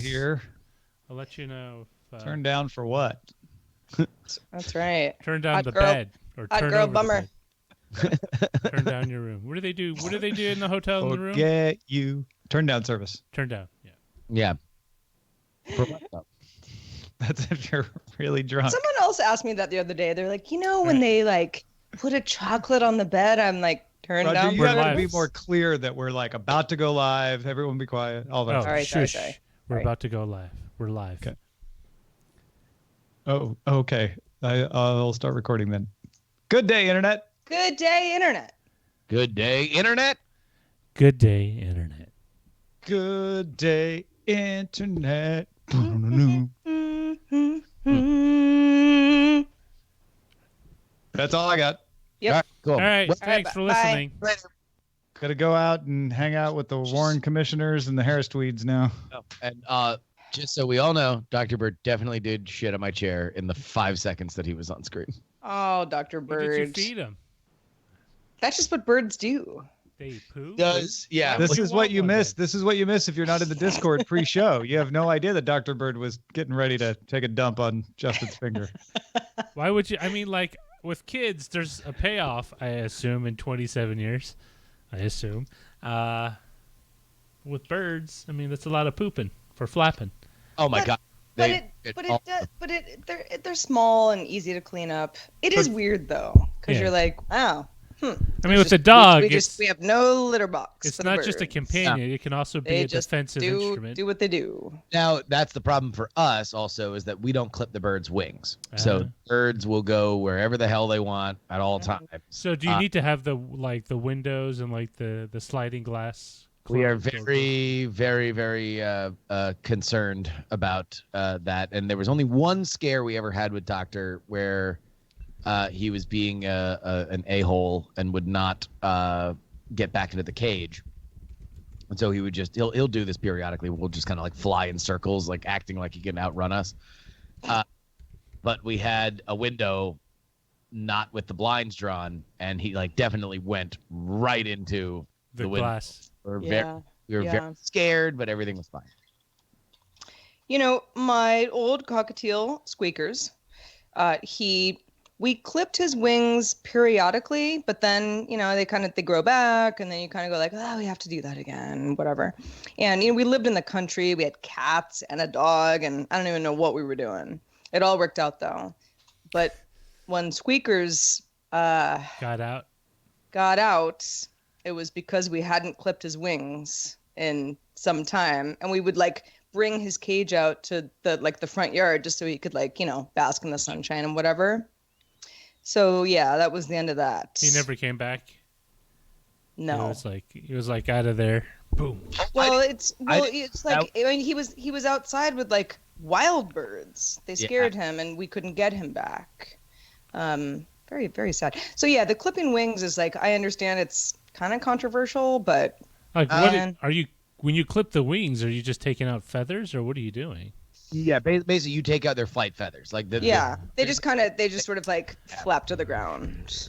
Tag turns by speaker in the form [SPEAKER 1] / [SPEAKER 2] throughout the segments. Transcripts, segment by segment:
[SPEAKER 1] Here.
[SPEAKER 2] I'll let you know.
[SPEAKER 1] Turn down for what?
[SPEAKER 3] That's right.
[SPEAKER 2] Turn down
[SPEAKER 3] Hot
[SPEAKER 2] the
[SPEAKER 3] girl.
[SPEAKER 2] bed. Or
[SPEAKER 3] Hot
[SPEAKER 2] turn
[SPEAKER 3] girl
[SPEAKER 2] over
[SPEAKER 3] bummer.
[SPEAKER 2] the bed. Turn down your room. What do they do? What do they do in the hotel in the room?
[SPEAKER 1] Forget you. Turn down service.
[SPEAKER 2] Turn down. Yeah.
[SPEAKER 4] Yeah.
[SPEAKER 1] That's if you're really drunk.
[SPEAKER 3] Someone else asked me that the other day. They're like, when they like put a chocolate on the bed, I'm like, turn
[SPEAKER 1] Roger,
[SPEAKER 3] down.
[SPEAKER 1] you got to
[SPEAKER 2] live.
[SPEAKER 1] be more clear that we're like about to go live. Everyone be quiet. All that.
[SPEAKER 2] Oh,
[SPEAKER 3] Sorry.
[SPEAKER 2] We're about to go live. We're live.
[SPEAKER 1] Okay. Oh, okay. I'll start recording then. Good day, Internet.
[SPEAKER 3] Good day, Internet.
[SPEAKER 4] Good day, Internet.
[SPEAKER 2] Good day, Internet.
[SPEAKER 1] Good day, Internet. That's all I got.
[SPEAKER 3] Yep.
[SPEAKER 4] All right, cool.
[SPEAKER 2] All right.
[SPEAKER 3] Well,
[SPEAKER 2] Thanks for
[SPEAKER 3] bye.
[SPEAKER 2] listening.
[SPEAKER 1] Got to go out and hang out with the Warren commissioners and the Harris Tweeds now.
[SPEAKER 4] Oh, and just so we all know, Dr. Bird definitely did shit on my chair in the 5 seconds that he was on screen.
[SPEAKER 3] Oh, Dr.
[SPEAKER 2] What did you
[SPEAKER 3] Bird.
[SPEAKER 2] feed him?
[SPEAKER 3] That's just what birds do.
[SPEAKER 2] They poo?
[SPEAKER 4] Yeah.
[SPEAKER 1] This is what you
[SPEAKER 2] want
[SPEAKER 1] miss.
[SPEAKER 2] one
[SPEAKER 1] This is what you miss if you're not in the Discord pre-show. You have no idea that Dr. Bird was getting ready to take a dump on Justin's finger.
[SPEAKER 2] Why would you? I mean, like, with kids, there's a payoff, I assume, in 27 years. I assume. With birds, I mean, that's a lot of pooping for flapping.
[SPEAKER 4] Oh my God.
[SPEAKER 3] They're small and easy to clean up. It is weird though, because you're like, wow.
[SPEAKER 2] I mean, with the dog,
[SPEAKER 3] we have no litter box.
[SPEAKER 2] It's
[SPEAKER 3] for
[SPEAKER 2] not
[SPEAKER 3] the
[SPEAKER 2] just a
[SPEAKER 3] birds.
[SPEAKER 2] companion; it can also be
[SPEAKER 3] They
[SPEAKER 2] a
[SPEAKER 3] just
[SPEAKER 2] defensive instrument.
[SPEAKER 3] do what they do.
[SPEAKER 4] Now, that's the problem for us also, is that we don't clip the birds' wings. So birds will go wherever the hell they want at all times.
[SPEAKER 2] So do you need to have the windows and like the sliding glass?
[SPEAKER 4] We are very, very, very concerned about that. And there was only one scare we ever had with Doctor where he was being an a-hole and would not get back into the cage. And so he would he'll do this periodically. We'll just kind of like fly in circles, like acting like he can outrun us. But we had a window not with the blinds drawn, and he like definitely went right into the
[SPEAKER 2] glass.
[SPEAKER 4] We were very scared, but everything was fine.
[SPEAKER 3] My old cockatiel Squeakers, we clipped his wings periodically, but then, they grow back, and then you kind of go like, oh, we have to do that again, whatever. And, we lived in the country. We had cats and a dog, and I don't even know what we were doing. It all worked out, though. But when Squeakers
[SPEAKER 2] got out,
[SPEAKER 3] it was because we hadn't clipped his wings in some time, and we would bring his cage out to the front yard just so he could bask in the sunshine and whatever. So yeah, that was the end of that.
[SPEAKER 2] He never came back.
[SPEAKER 3] No,
[SPEAKER 2] he was like out of there. Boom.
[SPEAKER 3] Well, he was outside with wild birds. They scared him, and we couldn't get him back. Very, very sad. So yeah, the clipping wings is I understand it's kind of controversial, but
[SPEAKER 2] what are you when you clip the wings? Are you just taking out feathers, or what are you doing?
[SPEAKER 4] Yeah, basically you take out their flight feathers,
[SPEAKER 3] they just sort of flap to the ground.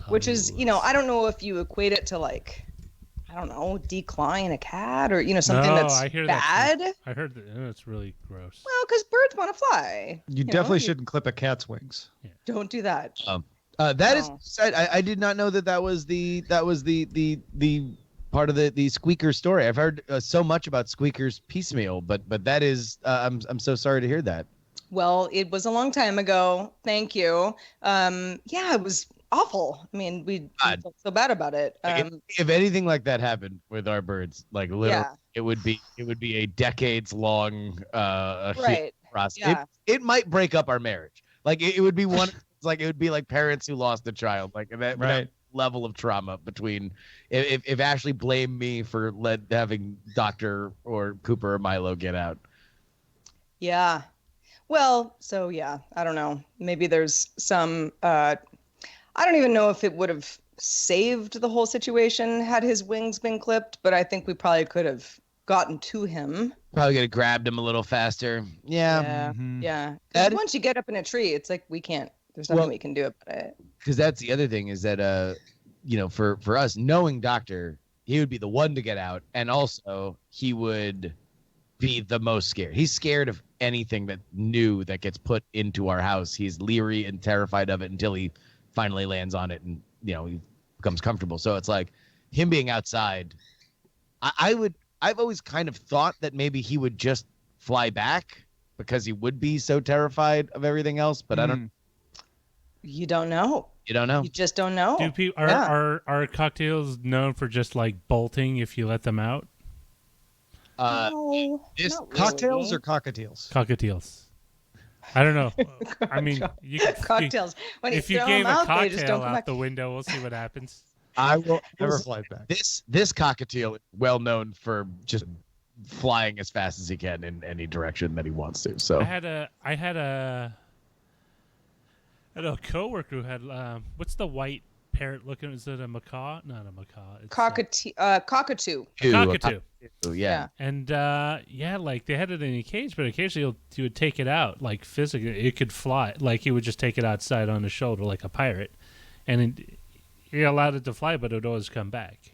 [SPEAKER 3] Which is, I don't know if you equate it to decline a cat or something that's bad.
[SPEAKER 2] I heard that's really gross.
[SPEAKER 3] Well, because birds want to fly.
[SPEAKER 1] You definitely shouldn't clip a cat's wings.
[SPEAKER 2] Yeah.
[SPEAKER 3] Don't do that.
[SPEAKER 4] That is said. I did not know that was the part of the Squeaker story. I've heard so much about Squeakers piecemeal, but that is I'm so sorry to hear that.
[SPEAKER 3] Well, it was a long time ago. Thank you. It was awful. I mean, we felt so bad about it.
[SPEAKER 4] If anything like that happened with our birds, literally, it would be a decades long process.
[SPEAKER 3] Yeah.
[SPEAKER 4] It might break up our marriage. It would be one. It would be like parents who lost a child. That level of trauma between if Ashley blamed me for having Doctor or Cooper or Milo get out.
[SPEAKER 3] Yeah. Well, so yeah, I don't know. Maybe there's some. I don't even know if it would have saved the whole situation had his wings been clipped, but I think we probably could have gotten to him.
[SPEAKER 4] Probably could have grabbed him a little faster. Yeah.
[SPEAKER 3] Yeah. Once you get up in a tree, it's we can't. There's nothing we can do about it.
[SPEAKER 4] Because that's the other thing is that, for us, knowing Doctor, he would be the one to get out. And also, he would be the most scared. He's scared of anything that new that gets put into our house. He's leery and terrified of it until he finally lands on it and he becomes comfortable. So it's like him being outside. I've always kind of thought that maybe he would just fly back because he would be so terrified of everything else, but I don't.
[SPEAKER 3] You don't know.
[SPEAKER 4] You don't know.
[SPEAKER 3] You just don't know.
[SPEAKER 2] Do people are cocktails known for just like bolting if you let them out?
[SPEAKER 3] No,
[SPEAKER 4] this
[SPEAKER 3] not
[SPEAKER 1] Cocktails
[SPEAKER 3] really.
[SPEAKER 1] or cockatiels?
[SPEAKER 2] Cockatiels. I don't know. I mean, you can,
[SPEAKER 3] Cocktails. When
[SPEAKER 2] if
[SPEAKER 3] you
[SPEAKER 2] you
[SPEAKER 3] throw
[SPEAKER 2] gave
[SPEAKER 3] them
[SPEAKER 2] a
[SPEAKER 3] out, they just don't
[SPEAKER 2] cocktail
[SPEAKER 3] come
[SPEAKER 2] out
[SPEAKER 3] back.
[SPEAKER 2] the window, we'll see what happens.
[SPEAKER 4] I will
[SPEAKER 1] Never fly back.
[SPEAKER 4] This cockatiel is well known for just flying as fast as he can in any direction that he wants to. So
[SPEAKER 2] I had a coworker who had what's the white parrot looking? Is it a macaw? Not a macaw. It's
[SPEAKER 3] Cockatoo.
[SPEAKER 2] cockatoo.
[SPEAKER 4] Yeah.
[SPEAKER 2] And like they had it in a cage, but occasionally he would take it out, like physically. It could fly, like he would just take it outside on his shoulder, like a pirate, and he allowed it to fly, but it would always come back.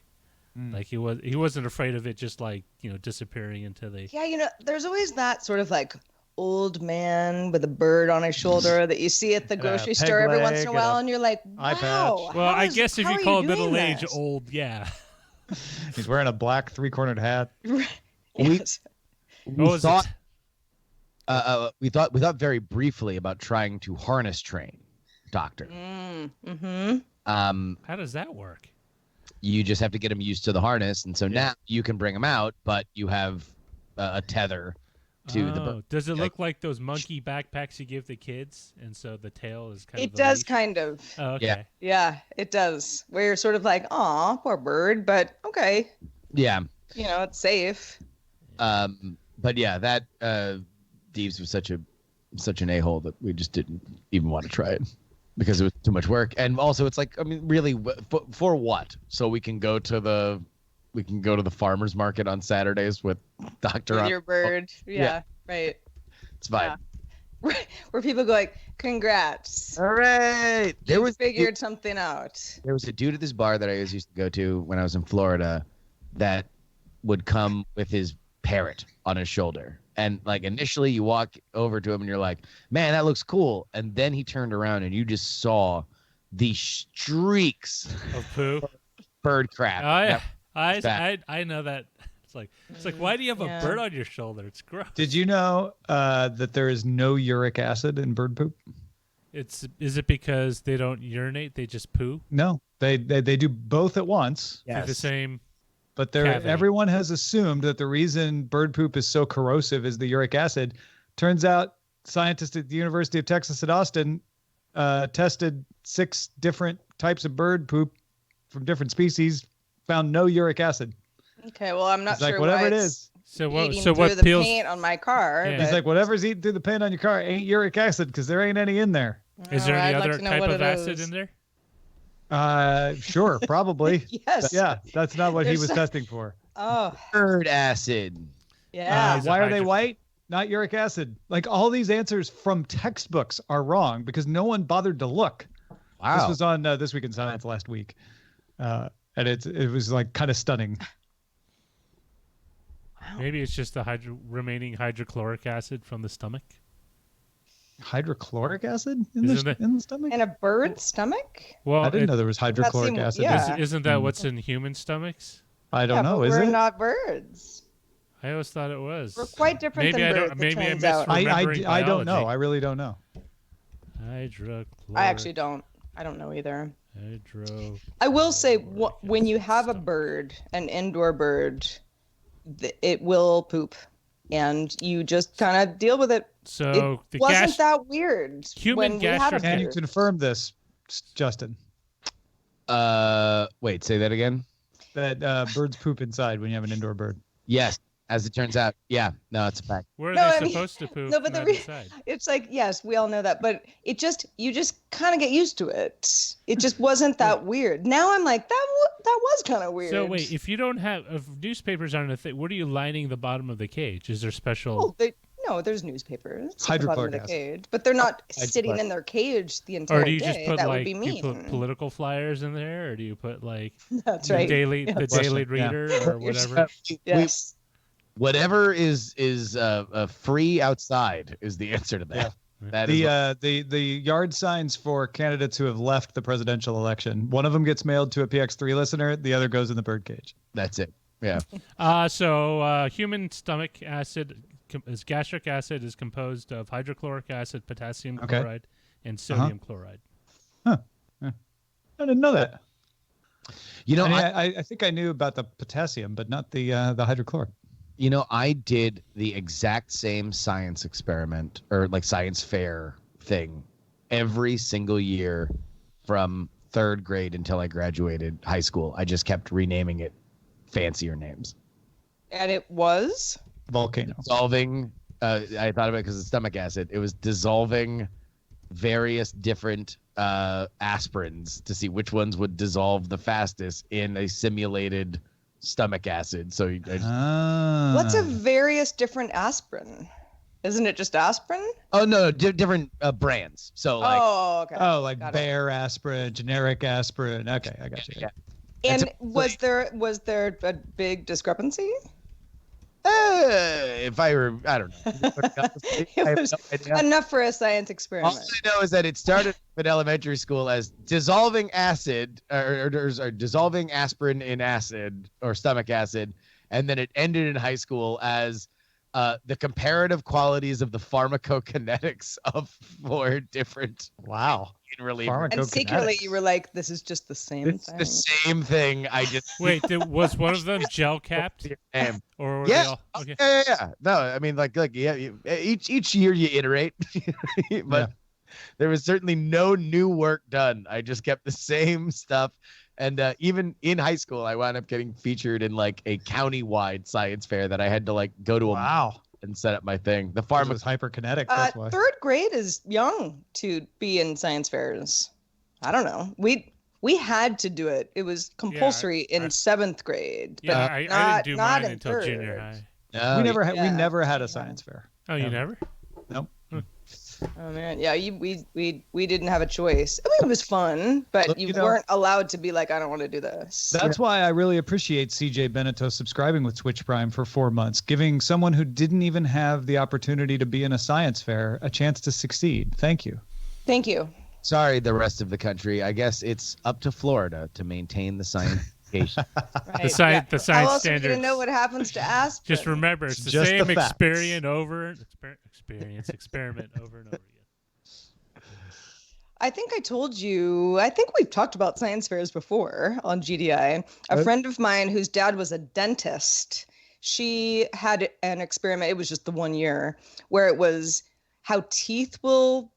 [SPEAKER 2] Like he wasn't afraid of it, just like disappearing into the.
[SPEAKER 3] Yeah, there's always that sort of like old man with a bird on his shoulder that you see at the grocery
[SPEAKER 1] peg
[SPEAKER 3] store every once in
[SPEAKER 1] leg
[SPEAKER 3] a
[SPEAKER 1] and
[SPEAKER 3] while,
[SPEAKER 1] a
[SPEAKER 3] and you're like,
[SPEAKER 1] eye
[SPEAKER 3] wow.
[SPEAKER 1] patch.
[SPEAKER 2] Well, I guess if
[SPEAKER 3] how
[SPEAKER 2] you
[SPEAKER 3] are
[SPEAKER 2] call it
[SPEAKER 3] doing
[SPEAKER 2] middle age
[SPEAKER 3] this?
[SPEAKER 2] old, yeah.
[SPEAKER 1] He's wearing a black 3-cornered hat.
[SPEAKER 3] Yes.
[SPEAKER 2] What was
[SPEAKER 4] thought
[SPEAKER 2] it?
[SPEAKER 4] we thought very briefly about trying to harness train Doctor.
[SPEAKER 3] Mm-hmm.
[SPEAKER 2] How does that work?
[SPEAKER 4] You just have to get him used to the harness, and so now you can bring him out, but you have a tether to the bird.
[SPEAKER 2] Does it look like those monkey backpacks you give the kids, and so the tail is kind of
[SPEAKER 3] It
[SPEAKER 2] the
[SPEAKER 3] does
[SPEAKER 2] leash?
[SPEAKER 3] kind of.
[SPEAKER 2] Oh, okay.
[SPEAKER 3] Yeah, it does. Where you're sort of like, aw, poor bird, but okay,
[SPEAKER 4] Yeah.
[SPEAKER 3] it's safe.
[SPEAKER 4] But yeah, that Deeves was such an a-hole that we just didn't even want to try it because it was too much work. And also, it's like, I mean, really, for what? So we can go to the farmers market on Saturdays with Doctor
[SPEAKER 3] With
[SPEAKER 4] on
[SPEAKER 3] your bird. Yeah, right.
[SPEAKER 4] It's fine.
[SPEAKER 3] Yeah. Where people go like, congrats.
[SPEAKER 4] All right.
[SPEAKER 3] You figured something out.
[SPEAKER 4] There was a dude at this bar that I always used to go to when I was in Florida that would come with his parrot on his shoulder. And like initially you walk over to him and you're like, man, that looks cool. And then he turned around and you just saw the streaks
[SPEAKER 2] Of poo.
[SPEAKER 4] bird crap.
[SPEAKER 2] Oh yeah,
[SPEAKER 4] bad.
[SPEAKER 2] I know that. It's like why do you have
[SPEAKER 3] Yeah.
[SPEAKER 2] a bird on your shoulder? It's gross.
[SPEAKER 1] Did you know that there is no uric acid in bird poop?
[SPEAKER 2] Is it because they don't urinate? They just poo?
[SPEAKER 1] No, they do both at once.
[SPEAKER 2] Through the same.
[SPEAKER 1] But
[SPEAKER 2] Cavity.
[SPEAKER 1] everyone has assumed that the reason bird poop is so corrosive is the uric acid. Turns out scientists at the University of Texas at Austin tested 6 different types of bird poop from different species, found no uric acid.
[SPEAKER 3] Okay, well, I'm not
[SPEAKER 1] It's
[SPEAKER 3] sure
[SPEAKER 1] like whatever
[SPEAKER 3] why
[SPEAKER 1] it
[SPEAKER 3] it's
[SPEAKER 1] is.
[SPEAKER 2] So
[SPEAKER 3] eating
[SPEAKER 2] what
[SPEAKER 3] through the
[SPEAKER 2] peels?
[SPEAKER 3] paint on my car.
[SPEAKER 2] Yeah.
[SPEAKER 3] But,
[SPEAKER 1] He's like, whatever's eating through the paint on your car ain't uric acid because there ain't any in there.
[SPEAKER 2] Is there any
[SPEAKER 3] I'd like
[SPEAKER 2] other
[SPEAKER 3] to know
[SPEAKER 2] type
[SPEAKER 3] what
[SPEAKER 2] of
[SPEAKER 3] it
[SPEAKER 2] acid
[SPEAKER 3] is.
[SPEAKER 2] in there?
[SPEAKER 1] Sure, probably.
[SPEAKER 3] Yes.
[SPEAKER 1] Yeah, that's not what he
[SPEAKER 3] There's
[SPEAKER 1] was
[SPEAKER 3] some-
[SPEAKER 1] testing for.
[SPEAKER 3] Oh,
[SPEAKER 4] Bird acid.
[SPEAKER 3] yeah.
[SPEAKER 2] Is it
[SPEAKER 1] Why are they
[SPEAKER 2] hydro-
[SPEAKER 1] white? Not uric acid. Like all these answers from textbooks are wrong because no one bothered to look.
[SPEAKER 4] Wow.
[SPEAKER 1] This was on This Week in Science last week, and it was like kind of stunning.
[SPEAKER 2] Maybe it's just the remaining hydrochloric acid from the stomach.
[SPEAKER 1] Hydrochloric acid
[SPEAKER 2] Isn't it-
[SPEAKER 1] in the stomach?
[SPEAKER 3] In a bird's stomach?
[SPEAKER 2] Well,
[SPEAKER 1] I didn't know there was hydrochloric
[SPEAKER 3] seem-
[SPEAKER 1] acid.
[SPEAKER 3] yeah.
[SPEAKER 2] Isn't that what's in human stomachs?
[SPEAKER 1] I don't
[SPEAKER 3] Yeah,
[SPEAKER 1] know.
[SPEAKER 3] but
[SPEAKER 1] Is
[SPEAKER 3] we're
[SPEAKER 1] it?
[SPEAKER 3] not birds.
[SPEAKER 2] I always thought it was.
[SPEAKER 3] We're quite different
[SPEAKER 2] Maybe
[SPEAKER 3] than
[SPEAKER 2] I
[SPEAKER 3] birds,
[SPEAKER 2] don't.
[SPEAKER 3] it
[SPEAKER 2] Maybe I
[SPEAKER 3] turns out.
[SPEAKER 2] misremembering
[SPEAKER 1] I don't know.
[SPEAKER 2] biology.
[SPEAKER 1] I really don't know.
[SPEAKER 2] Hydrochloric.
[SPEAKER 3] I actually don't. I don't know either.
[SPEAKER 2] Hydro.
[SPEAKER 3] I will say, when you have a bird, an indoor bird, it will poop, and you just kind of deal with it.
[SPEAKER 2] So
[SPEAKER 3] It wasn't that weird
[SPEAKER 2] Human
[SPEAKER 3] when we had a
[SPEAKER 2] gastric-
[SPEAKER 1] Can you
[SPEAKER 3] bird.
[SPEAKER 1] confirm this, Justin?
[SPEAKER 4] Wait, say that again.
[SPEAKER 1] That birds poop inside when you have an indoor bird.
[SPEAKER 4] Yes, as it turns out. Yeah, no, it's a fact.
[SPEAKER 2] Where are
[SPEAKER 3] No,
[SPEAKER 2] they
[SPEAKER 3] I mean-
[SPEAKER 2] supposed to poop?
[SPEAKER 3] no, but the
[SPEAKER 2] not
[SPEAKER 3] re-
[SPEAKER 2] inside?
[SPEAKER 3] It's like, yes, we all know that, but you just kind of get used to it. It just wasn't that weird. Now I'm like, that was kind of weird.
[SPEAKER 2] So wait, if you don't have, if newspapers aren't a thing, what are you lining the bottom of the cage? Is there special?
[SPEAKER 3] Oh, no, there's newspapers at the bottom of
[SPEAKER 1] Hydrochloric
[SPEAKER 3] the
[SPEAKER 1] acid.
[SPEAKER 3] cage, but they're not sitting
[SPEAKER 1] Hydrochloric.
[SPEAKER 3] in their cage the entire
[SPEAKER 2] Or do you
[SPEAKER 3] day.
[SPEAKER 2] just put
[SPEAKER 3] That
[SPEAKER 2] like
[SPEAKER 3] would be
[SPEAKER 2] do you
[SPEAKER 3] mean.
[SPEAKER 2] put political flyers in there, or do you put like
[SPEAKER 3] That's
[SPEAKER 2] the
[SPEAKER 3] right.
[SPEAKER 2] daily
[SPEAKER 3] Yeah.
[SPEAKER 2] the Daily
[SPEAKER 1] Yeah.
[SPEAKER 2] Reader or whatever?
[SPEAKER 3] Yes.
[SPEAKER 4] Whatever is free outside is the answer to that.
[SPEAKER 1] Yeah.
[SPEAKER 4] That is
[SPEAKER 1] The yard signs for candidates who have left the presidential election. One of them gets mailed to a PX3 listener. The other goes in the birdcage.
[SPEAKER 4] that's it. Yeah.
[SPEAKER 2] So human stomach acid, gastric acid, is composed of hydrochloric acid, potassium chloride, and sodium chloride.
[SPEAKER 1] Huh. Yeah. I didn't know that.
[SPEAKER 4] You know,
[SPEAKER 1] I think I knew about the potassium, but not the hydrochloric.
[SPEAKER 4] You know, I did the exact same science experiment or like science fair thing every single year from 3rd grade until I graduated high school. I just kept renaming it fancier names.
[SPEAKER 3] And it was
[SPEAKER 1] Volcano.
[SPEAKER 4] Dissolving. I thought of it because of stomach acid. It was dissolving various different aspirins to see which ones would dissolve the fastest in a simulated stomach acid. So
[SPEAKER 3] what's a various different aspirin? Isn't it just aspirin?
[SPEAKER 4] Oh no, different brands. So like
[SPEAKER 3] okay.
[SPEAKER 1] Oh, like
[SPEAKER 3] Got it.
[SPEAKER 1] Bayer aspirin, generic aspirin. Okay, I got you.
[SPEAKER 4] Yeah.
[SPEAKER 3] And was there a big discrepancy?
[SPEAKER 4] If I were, I don't know. I have
[SPEAKER 3] was
[SPEAKER 4] no idea.
[SPEAKER 3] enough for a science experiment.
[SPEAKER 4] All I know is that it started in elementary school as dissolving acid or dissolving aspirin in acid or stomach acid, and then it ended in high school as the comparative qualities of the pharmacokinetics of 4 different relievers.
[SPEAKER 3] And secretly you were like, this is just the same
[SPEAKER 4] It's
[SPEAKER 3] thing.
[SPEAKER 4] the same thing. I just
[SPEAKER 2] Wait, was one of them gel capped? Or were they
[SPEAKER 4] Yeah.
[SPEAKER 2] all, okay.
[SPEAKER 4] Yeah. No, I mean, each year you iterate, but there was certainly no new work done. I just kept the same stuff. And even in high school, I wound up getting featured in like a county-wide science fair that I had to like go to and set up my thing. The
[SPEAKER 1] Farm
[SPEAKER 4] farm
[SPEAKER 1] was hyperkinetic. That's why.
[SPEAKER 3] 3rd grade is young to be in science fairs. I don't know. We had to do it. It was compulsory in 7th grade.
[SPEAKER 2] Yeah,
[SPEAKER 3] but
[SPEAKER 2] I
[SPEAKER 3] not,
[SPEAKER 2] didn't do
[SPEAKER 3] not
[SPEAKER 2] mine
[SPEAKER 3] in
[SPEAKER 2] until
[SPEAKER 3] 3rd.
[SPEAKER 2] junior high.
[SPEAKER 1] We never had a science fair.
[SPEAKER 2] Oh, you never?
[SPEAKER 1] Nope.
[SPEAKER 3] Oh man, yeah, we didn't have a choice. I mean, it was fun, but you
[SPEAKER 1] know,
[SPEAKER 3] weren't allowed to be like, I don't want to do this.
[SPEAKER 1] That's why I really appreciate CJ Beneteau subscribing with Twitch Prime for 4 months, giving someone who didn't even have the opportunity to be in a science fair a chance to succeed. Thank you.
[SPEAKER 3] Thank you.
[SPEAKER 4] Sorry, the rest of the country. I guess it's up to Florida to maintain the scientification.
[SPEAKER 3] Right.
[SPEAKER 2] The science
[SPEAKER 3] How else are we
[SPEAKER 2] standards.
[SPEAKER 3] gonna know what happens to aspirin?
[SPEAKER 2] Just remember, it's the
[SPEAKER 1] Just
[SPEAKER 2] same
[SPEAKER 1] the facts.
[SPEAKER 2] experiment over and over and over again.
[SPEAKER 3] I think I told you, I think we've talked about science fairs before on GDI. A friend of mine whose dad was a dentist, she had an experiment, it was just the 1 year, where it was how teeth will,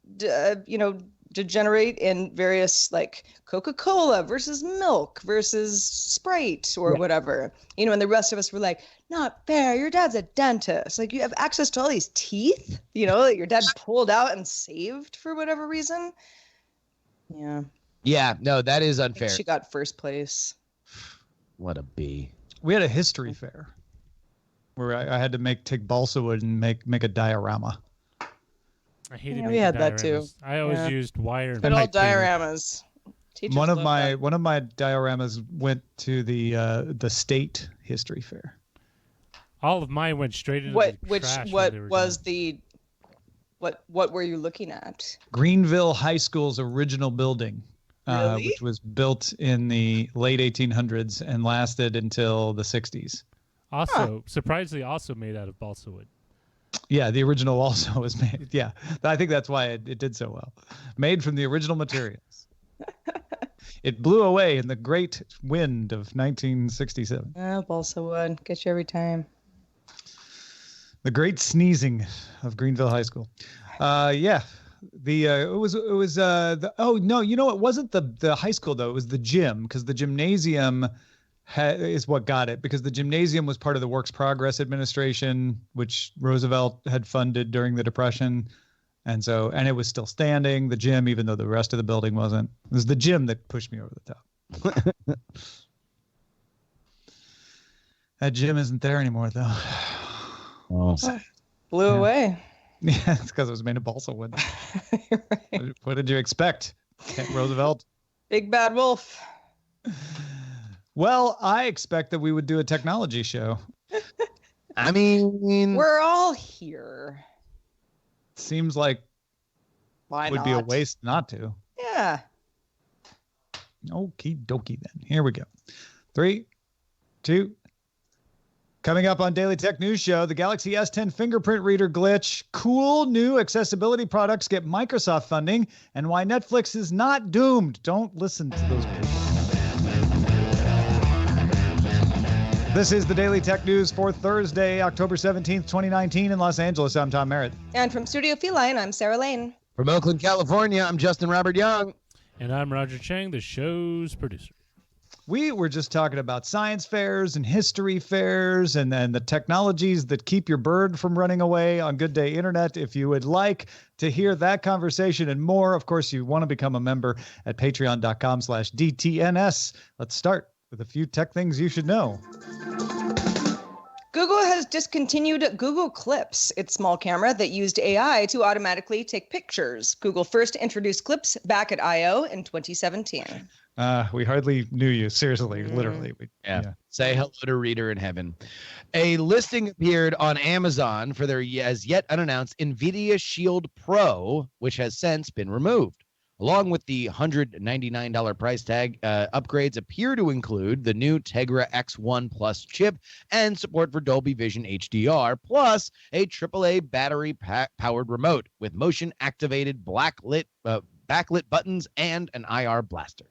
[SPEAKER 3] degenerate in various like Coca-Cola versus milk versus Sprite or whatever. And the rest of us were like, not fair. Your dad's a dentist. Like you have access to all these teeth, that your dad pulled out and saved for whatever reason. Yeah.
[SPEAKER 4] Yeah, no, that is
[SPEAKER 3] I think
[SPEAKER 4] unfair.
[SPEAKER 3] she got first place.
[SPEAKER 4] What a B.
[SPEAKER 1] We had a history fair where I had to take balsa wood and make a diorama.
[SPEAKER 2] I hated
[SPEAKER 3] Yeah, we
[SPEAKER 2] making
[SPEAKER 3] had that too.
[SPEAKER 2] dioramas. I always used wire and
[SPEAKER 3] Good old
[SPEAKER 2] pipe cleaner.
[SPEAKER 3] dioramas. Teachers
[SPEAKER 1] One of
[SPEAKER 3] love
[SPEAKER 1] my
[SPEAKER 3] that.
[SPEAKER 1] one of my dioramas went to the state history fair.
[SPEAKER 2] All of mine went straight into
[SPEAKER 3] What
[SPEAKER 2] the
[SPEAKER 3] which
[SPEAKER 2] trash.
[SPEAKER 3] what
[SPEAKER 2] when they were
[SPEAKER 3] was
[SPEAKER 2] done.
[SPEAKER 3] the what were you looking at?
[SPEAKER 1] Greenville High School's original building,
[SPEAKER 3] Really?
[SPEAKER 1] which was built in the late 1800s and lasted until the 60s.
[SPEAKER 2] Also, surprisingly, also made out of balsa wood.
[SPEAKER 1] Yeah, the original also was made. Yeah, I think that's why it did so well. Made from the original materials. It blew away in the great wind of 1967.
[SPEAKER 3] Oh, balsa wood. Get you every time.
[SPEAKER 1] The great sneezing of Greenville High School. Yeah. It was oh no, it wasn't the high school though. It was the gym, because the gymnasium is what got it, because the gymnasium was part of the Works Progress Administration, which Roosevelt had funded during the Depression. And it was still standing, the gym, even though the rest of the building wasn't. It was the gym that pushed me over the top. That gym isn't there anymore, though.
[SPEAKER 4] Oh.
[SPEAKER 3] Blew away.
[SPEAKER 1] Yeah, it's because it was made of balsa wood.
[SPEAKER 3] You're right.
[SPEAKER 1] What did you expect, Roosevelt?
[SPEAKER 3] Big bad wolf.
[SPEAKER 1] Well, I expect that we would do a technology show.
[SPEAKER 4] I mean,
[SPEAKER 3] We're all here.
[SPEAKER 1] Seems like
[SPEAKER 3] Why
[SPEAKER 1] would
[SPEAKER 3] not?
[SPEAKER 1] be a waste not to.
[SPEAKER 3] Yeah.
[SPEAKER 1] Okie dokie then. Here we go. 3, 2. Coming up on Daily Tech News Show, the Galaxy S10 fingerprint reader glitch, cool new accessibility products get Microsoft funding, and why Netflix is not doomed. Don't listen to those people. This is the Daily Tech News for Thursday, October 17th, 2019 in Los Angeles. I'm Tom Merritt.
[SPEAKER 3] And from Studio Feline, I'm Sarah Lane.
[SPEAKER 4] from Oakland, California, I'm Justin Robert Young.
[SPEAKER 2] And I'm Roger Chang, the show's producer.
[SPEAKER 1] We were just talking about science fairs and history fairs and then the technologies that keep your bird from running away on Good Day Internet. If you would like to hear that conversation and more, of course, you want to become a member at patreon.com/DTNS. Let's start with a few tech things you should know.
[SPEAKER 3] Google has discontinued Google Clips, its small camera that used AI to automatically take pictures. Google first introduced Clips back at I/O in 2017.
[SPEAKER 1] We hardly knew you. Seriously, literally.
[SPEAKER 4] Yeah. Say hello to Reader in Heaven. A listing appeared on Amazon for their as yet unannounced NVIDIA Shield Pro, which has since been removed. Along with the $199 price tag, upgrades appear to include the new Tegra X1 Plus chip and support for Dolby Vision HDR, plus a AAA battery-powered remote with motion-activated backlit buttons and an IR blaster.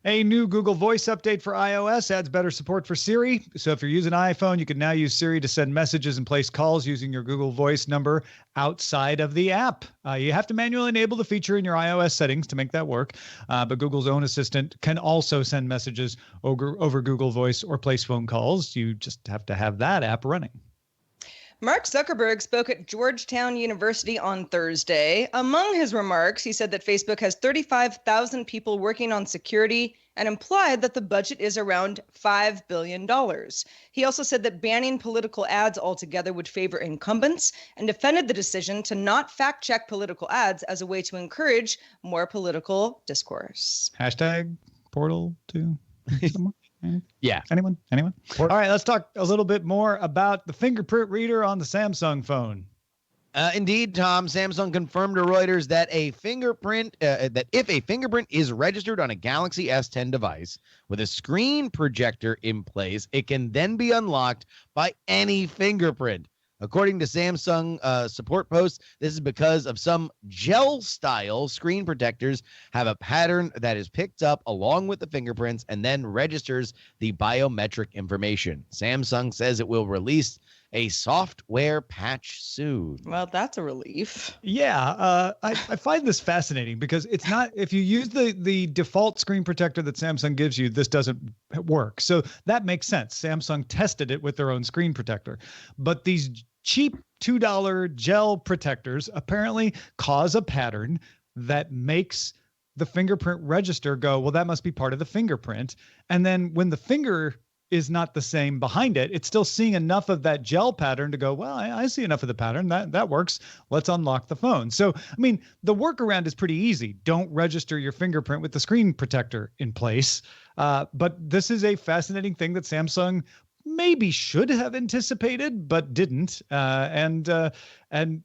[SPEAKER 1] A new Google Voice update for iOS adds better support for Siri. So if you're using an iPhone, you can now use Siri to send messages and place calls using your Google Voice number outside of the app. You have to manually enable the feature in your iOS settings to make that work. But Google's own assistant can also send messages over Google Voice or place phone calls. You just have to have that app running.
[SPEAKER 3] Mark Zuckerberg spoke at Georgetown University on Thursday. Among his remarks, he said that Facebook has 35,000 people working on security and implied that the budget is around $5 billion. He also said that banning political ads altogether would favor incumbents and defended the decision to not fact-check political ads as a way to encourage more political discourse.
[SPEAKER 1] Hashtag portal to someone.
[SPEAKER 4] Yeah.
[SPEAKER 1] Anyone? All right, let's talk a little bit more about the fingerprint reader on the Samsung phone.
[SPEAKER 4] Indeed, Tom, Samsung confirmed to Reuters that if a fingerprint is registered on a Galaxy S10 device with a screen projector in place, it can then be unlocked by any fingerprint. According to Samsung support posts, this is because of some gel-style screen protectors have a pattern that is picked up along with the fingerprints and then registers the biometric information. Samsung says it will release a software patch soon.
[SPEAKER 3] Well, that's a relief.
[SPEAKER 1] Yeah, I find this fascinating because it's not, if you use the default screen protector that Samsung gives you, this doesn't work. So that makes sense. Samsung tested it with their own screen protector. But these cheap $2 gel protectors apparently cause a pattern that makes the fingerprint register go, well, that must be part of the fingerprint. And then when the finger is not the same behind it, it's still seeing enough of that gel pattern to go, well, I see enough of the pattern. That works. Let's unlock the phone. So, I mean, the workaround is pretty easy. Don't register your fingerprint with the screen protector in place. But this is a fascinating thing that Samsung maybe should have anticipated, but didn't, and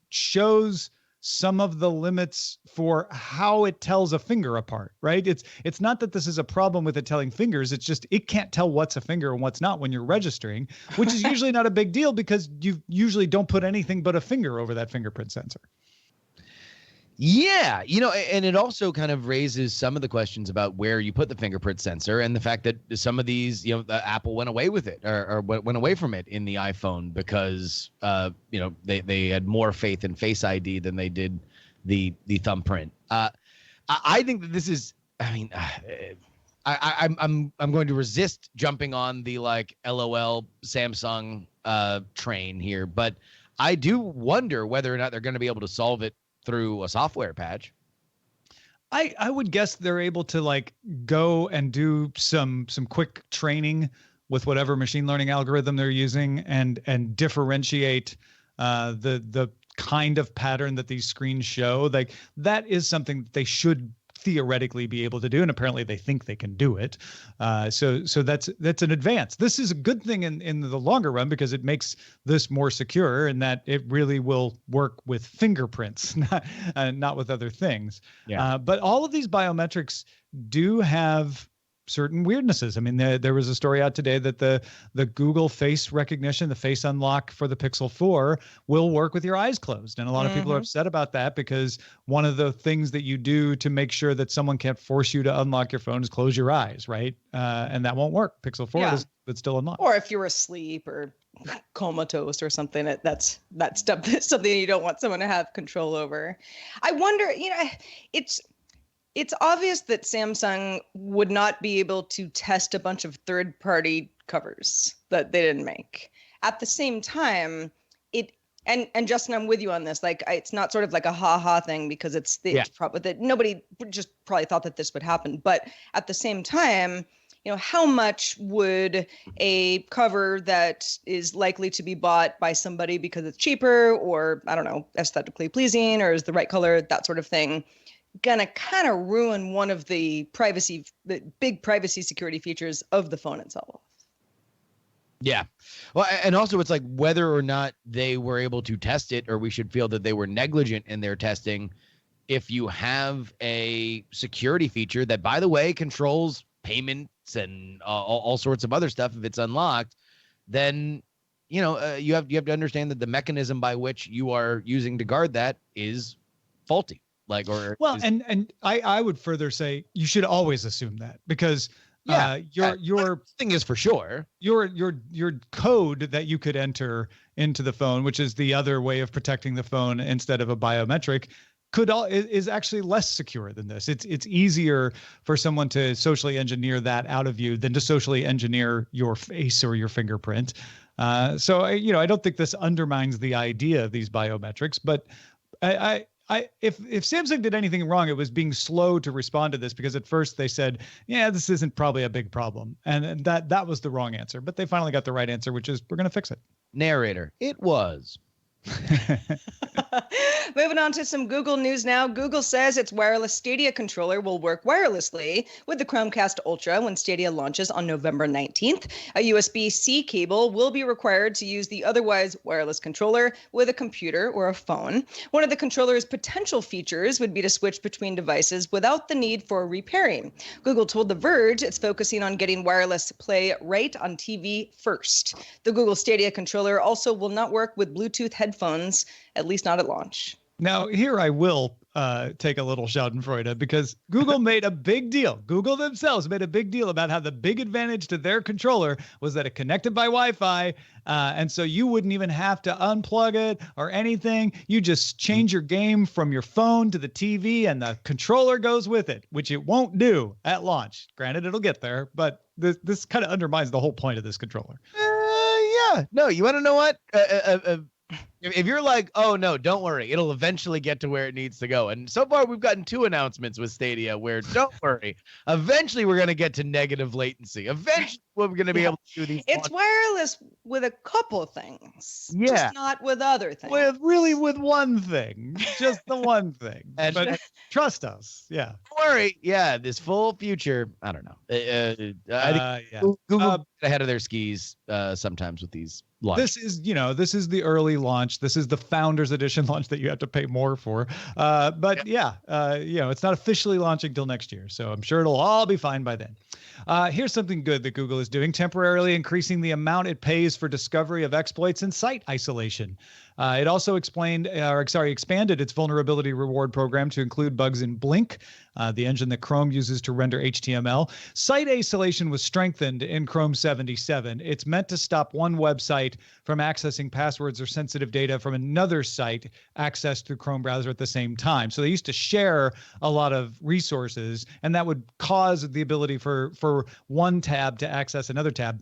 [SPEAKER 1] shows some of the limits for how it tells a finger apart, right? It's not that this is a problem with it telling fingers. It's just it can't tell what's a finger and what's not when you're registering, which is usually not a big deal because you usually don't put anything but a finger over that fingerprint sensor.
[SPEAKER 4] Yeah, and it also kind of raises some of the questions about where you put the fingerprint sensor and the fact that some of these, Apple went away with it or went away from it in the iPhone because, they had more faith in Face ID than they did the thumbprint. I think that this is, I'm going to resist jumping on the LOL Samsung train here, but I do wonder whether or not they're going to be able to solve it through a software patch.
[SPEAKER 1] I would guess they're able to go and do some quick training with whatever machine learning algorithm they're using and differentiate the kind of pattern that these screens show. That is something that they should theoretically be able to do, and apparently they think they can do it. So that's an advance. This is a good thing in the longer run because it makes this more secure, and that it really will work with fingerprints, not with other things.
[SPEAKER 4] Yeah.
[SPEAKER 1] But all of these biometrics do have certain weirdnesses. I mean, there was a story out today that the Google face recognition, the face unlock for the Pixel 4 will work with your eyes closed. And a lot of people are upset about that because one of the things that you do to make sure that someone can't force you to unlock your phone is close your eyes, right? And that won't work. Pixel 4 is still unlocked.
[SPEAKER 3] Or if you're asleep or comatose or something, that's something you don't want someone to have control over. I wonder, it's obvious that Samsung would not be able to test a bunch of third-party covers that they didn't make. At the same time, and Justin, I'm with you on this. Like, it's not sort of like a ha-ha thing because it's probably that nobody just probably thought that this would happen. But at the same time, how much would a cover that is likely to be bought by somebody because it's cheaper or, I don't know, aesthetically pleasing or is the right color, that sort of thing, gonna kind of ruin one of the big privacy security features of the phone itself?
[SPEAKER 4] Yeah. Well, and also it's like whether or not they were able to test it, or we should feel that they were negligent in their testing. If you have a security feature that, by the way, controls payments and all sorts of other stuff, if it's unlocked, then you have to understand that the mechanism by which you are using to guard that is faulty.
[SPEAKER 1] And I would further say you should always assume that because your
[SPEAKER 4] thing is for sure
[SPEAKER 1] your code that you could enter into the phone, which is the other way of protecting the phone instead of a biometric, is actually less secure than this. It's easier for someone to socially engineer that out of you than to socially engineer your face or your fingerprint. So I don't think this undermines the idea of these biometrics, but if Samsung did anything wrong, it was being slow to respond to this because at first they said, this isn't probably a big problem. And that was the wrong answer. But they finally got the right answer, which is we're going to fix it.
[SPEAKER 4] Narrator, it was.
[SPEAKER 3] Moving on to some Google news now. Google says its wireless Stadia controller will work wirelessly with the Chromecast Ultra when Stadia launches on November 19th. A USB-C cable will be required to use the otherwise wireless controller with a computer or a phone. One of the controller's potential features would be to switch between devices without the need for repairing. Google told The Verge it's focusing on getting wireless play right on TV first. The Google Stadia controller also will not work with Bluetooth headphones, at least not at launch.
[SPEAKER 1] Now, here I will take a little schadenfreude because Google made a big deal. Google themselves made a big deal about how the big advantage to their controller was that it connected by Wi-Fi. And so you wouldn't even have to unplug it or anything. You just change your game from your phone to the TV and the controller goes with it, which it won't do at launch. Granted, it'll get there, but this kind of undermines the whole point of this controller.
[SPEAKER 4] Yeah. No, you want to know what? If you're like, oh no, don't worry, it'll eventually get to where it needs to go. And so far we've gotten 2 announcements with Stadia where don't worry, eventually we're going to get to negative latency. Eventually we're going to be able to do these.
[SPEAKER 3] It's wireless with a couple things,
[SPEAKER 4] yeah,
[SPEAKER 3] just not with other things.
[SPEAKER 1] With one thing, just the one thing. But trust us, yeah.
[SPEAKER 4] Don't worry, yeah, this full future. I don't know. I think Google ahead of their skis sometimes with these launches.
[SPEAKER 1] This is the early launch. This is the Founders Edition launch that you have to pay more for. It's not officially launching till next year, so I'm sure it'll all be fine by then. Here's something good that Google is doing, temporarily increasing the amount it pays for discovery of exploits and site isolation. It also expanded its vulnerability reward program to include bugs in Blink, the engine that Chrome uses to render HTML. Site isolation was strengthened in Chrome 77. It's meant to stop one website from accessing passwords or sensitive data from another site accessed through Chrome browser at the same time. So they used to share a lot of resources, and that would cause the ability for one tab to access another tab.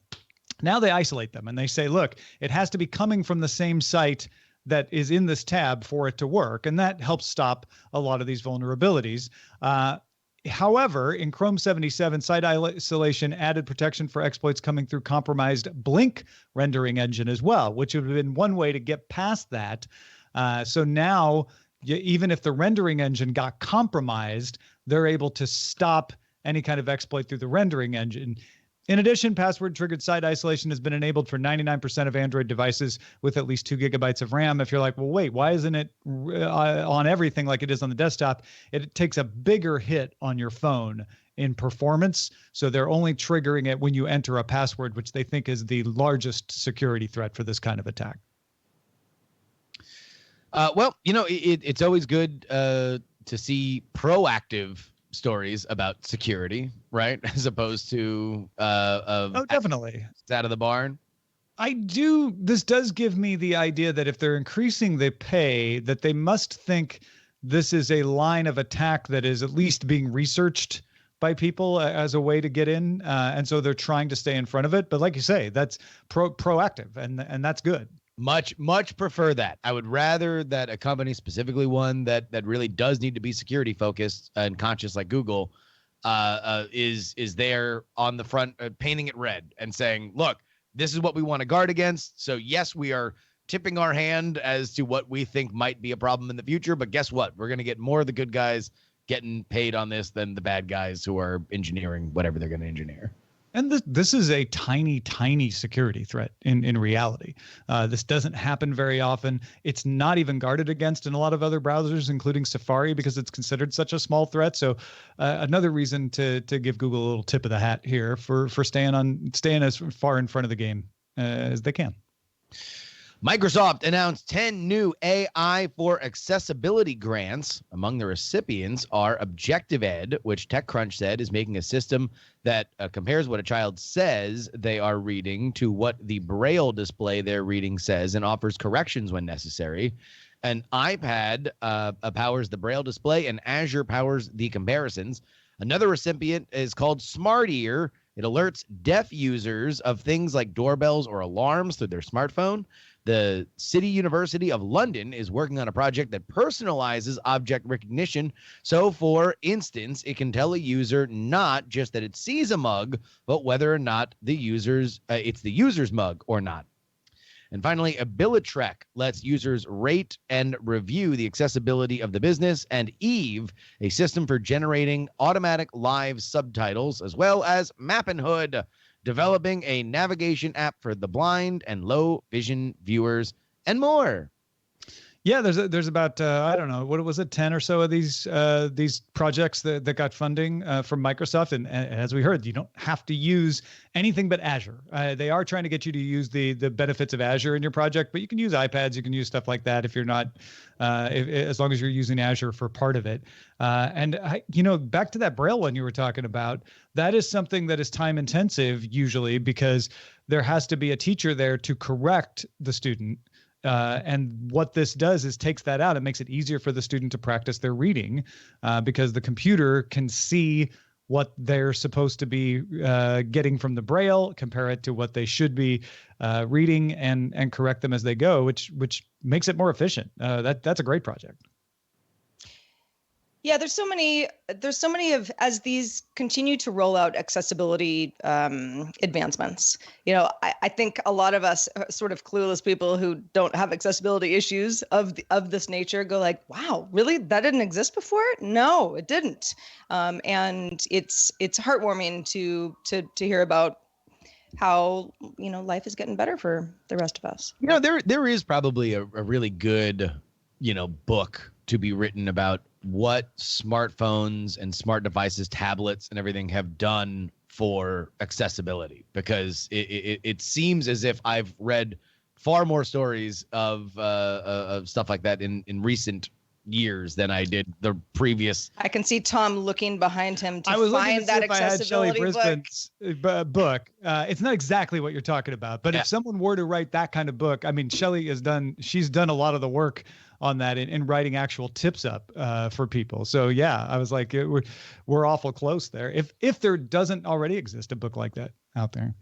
[SPEAKER 1] Now they isolate them and they say, look, it has to be coming from the same site that is in this tab for it to work. And that helps stop a lot of these vulnerabilities. However, in Chrome 77, site isolation added protection for exploits coming through compromised Blink rendering engine as well, which would have been one way to get past that. So now even if the rendering engine got compromised, they're able to stop any kind of exploit through the rendering engine. In addition, password-triggered site isolation has been enabled for 99% of Android devices with at least 2 gigabytes of RAM. If you're like, well, wait, why isn't it on everything like it is on the desktop? It takes a bigger hit on your phone in performance. So they're only triggering it when you enter a password, which they think is the largest security threat for this kind of attack.
[SPEAKER 4] Well, it's always good to see proactive stories about security, right? As opposed to
[SPEAKER 1] definitely
[SPEAKER 4] it's out of the barn.
[SPEAKER 1] This does give me the idea that if they're increasing the pay, that they must think this is a line of attack that is at least being researched by people as a way to get in. And so they're trying to stay in front of it. But like you say, that's proactive and that's good.
[SPEAKER 4] Much prefer that. I would rather that a company, specifically one that really does need to be security focused and conscious like Google, is there on the front painting it red and saying, look, this is what we want to guard against. So yes, we are tipping our hand as to what we think might be a problem in the future. But guess what? We're going to get more of the good guys getting paid on this than the bad guys who are engineering whatever they're going to engineer.
[SPEAKER 1] And this is a tiny security threat in reality. This doesn't happen very often. It's not even guarded against in a lot of other browsers, including Safari, because it's considered such a small threat. So another reason to give Google a little tip of the hat here for staying as far in front of the game as they can.
[SPEAKER 4] Microsoft announced 10 new AI for accessibility grants. Among the recipients are Objective Ed, which TechCrunch said is making a system that compares what a child says they are reading to what the Braille display they're reading says and offers corrections when necessary. An iPad powers the Braille display, and Azure powers the comparisons. Another recipient is called Smart Ear. It alerts deaf users of things like doorbells or alarms through their smartphone. The City University of London is working on a project that personalizes object recognition. So, for instance, it can tell a user not just that it sees a mug, but whether or not it's the user's mug or not. And finally, Abilitrek lets users rate and review the accessibility of the business, and Eve, a system for generating automatic live subtitles, as well as Mappinhood, developing a navigation app for the blind and low vision viewers, and more.
[SPEAKER 1] Yeah, there's about I don't know, what was it, 10 or so of these projects that got funding from Microsoft, and as we heard, you don't have to use anything but Azure. They are trying to get you to use the benefits of Azure in your project, but you can use iPads, you can use stuff like that if you're not, as long as you're using Azure for part of it. And back to that Braille one you were talking about, that is something that is time intensive usually because there has to be a teacher there to correct the student. And what this does is takes that out. It makes it easier for the student to practice their reading because the computer can see what they're supposed to be getting from the Braille, compare it to what they should be reading, and correct them as they go, which makes it more efficient. That's a great project.
[SPEAKER 3] Yeah, there's so many as these continue to roll out accessibility advancements. I think a lot of us sort of clueless people who don't have accessibility issues of this nature go like, wow, really? That didn't exist before? No, it didn't. And it's heartwarming to hear about how, life is getting better for the rest of us.
[SPEAKER 4] There is probably a really good, book to be written about what smartphones and smart devices, tablets, and everything have done for accessibility, because it seems as if I've read far more stories of stuff like that in recent years than I did the previous.
[SPEAKER 3] I can see Tom looking behind him to find that
[SPEAKER 1] I
[SPEAKER 3] accessibility
[SPEAKER 1] had Shelley Brisbane's book. It's not exactly what you're talking about, but if someone were to write that kind of book, I mean, Shelley she's done a lot of the work on that in writing actual tips up for people. So yeah, I was like, we're awful close there. If there doesn't already exist a book like that out there.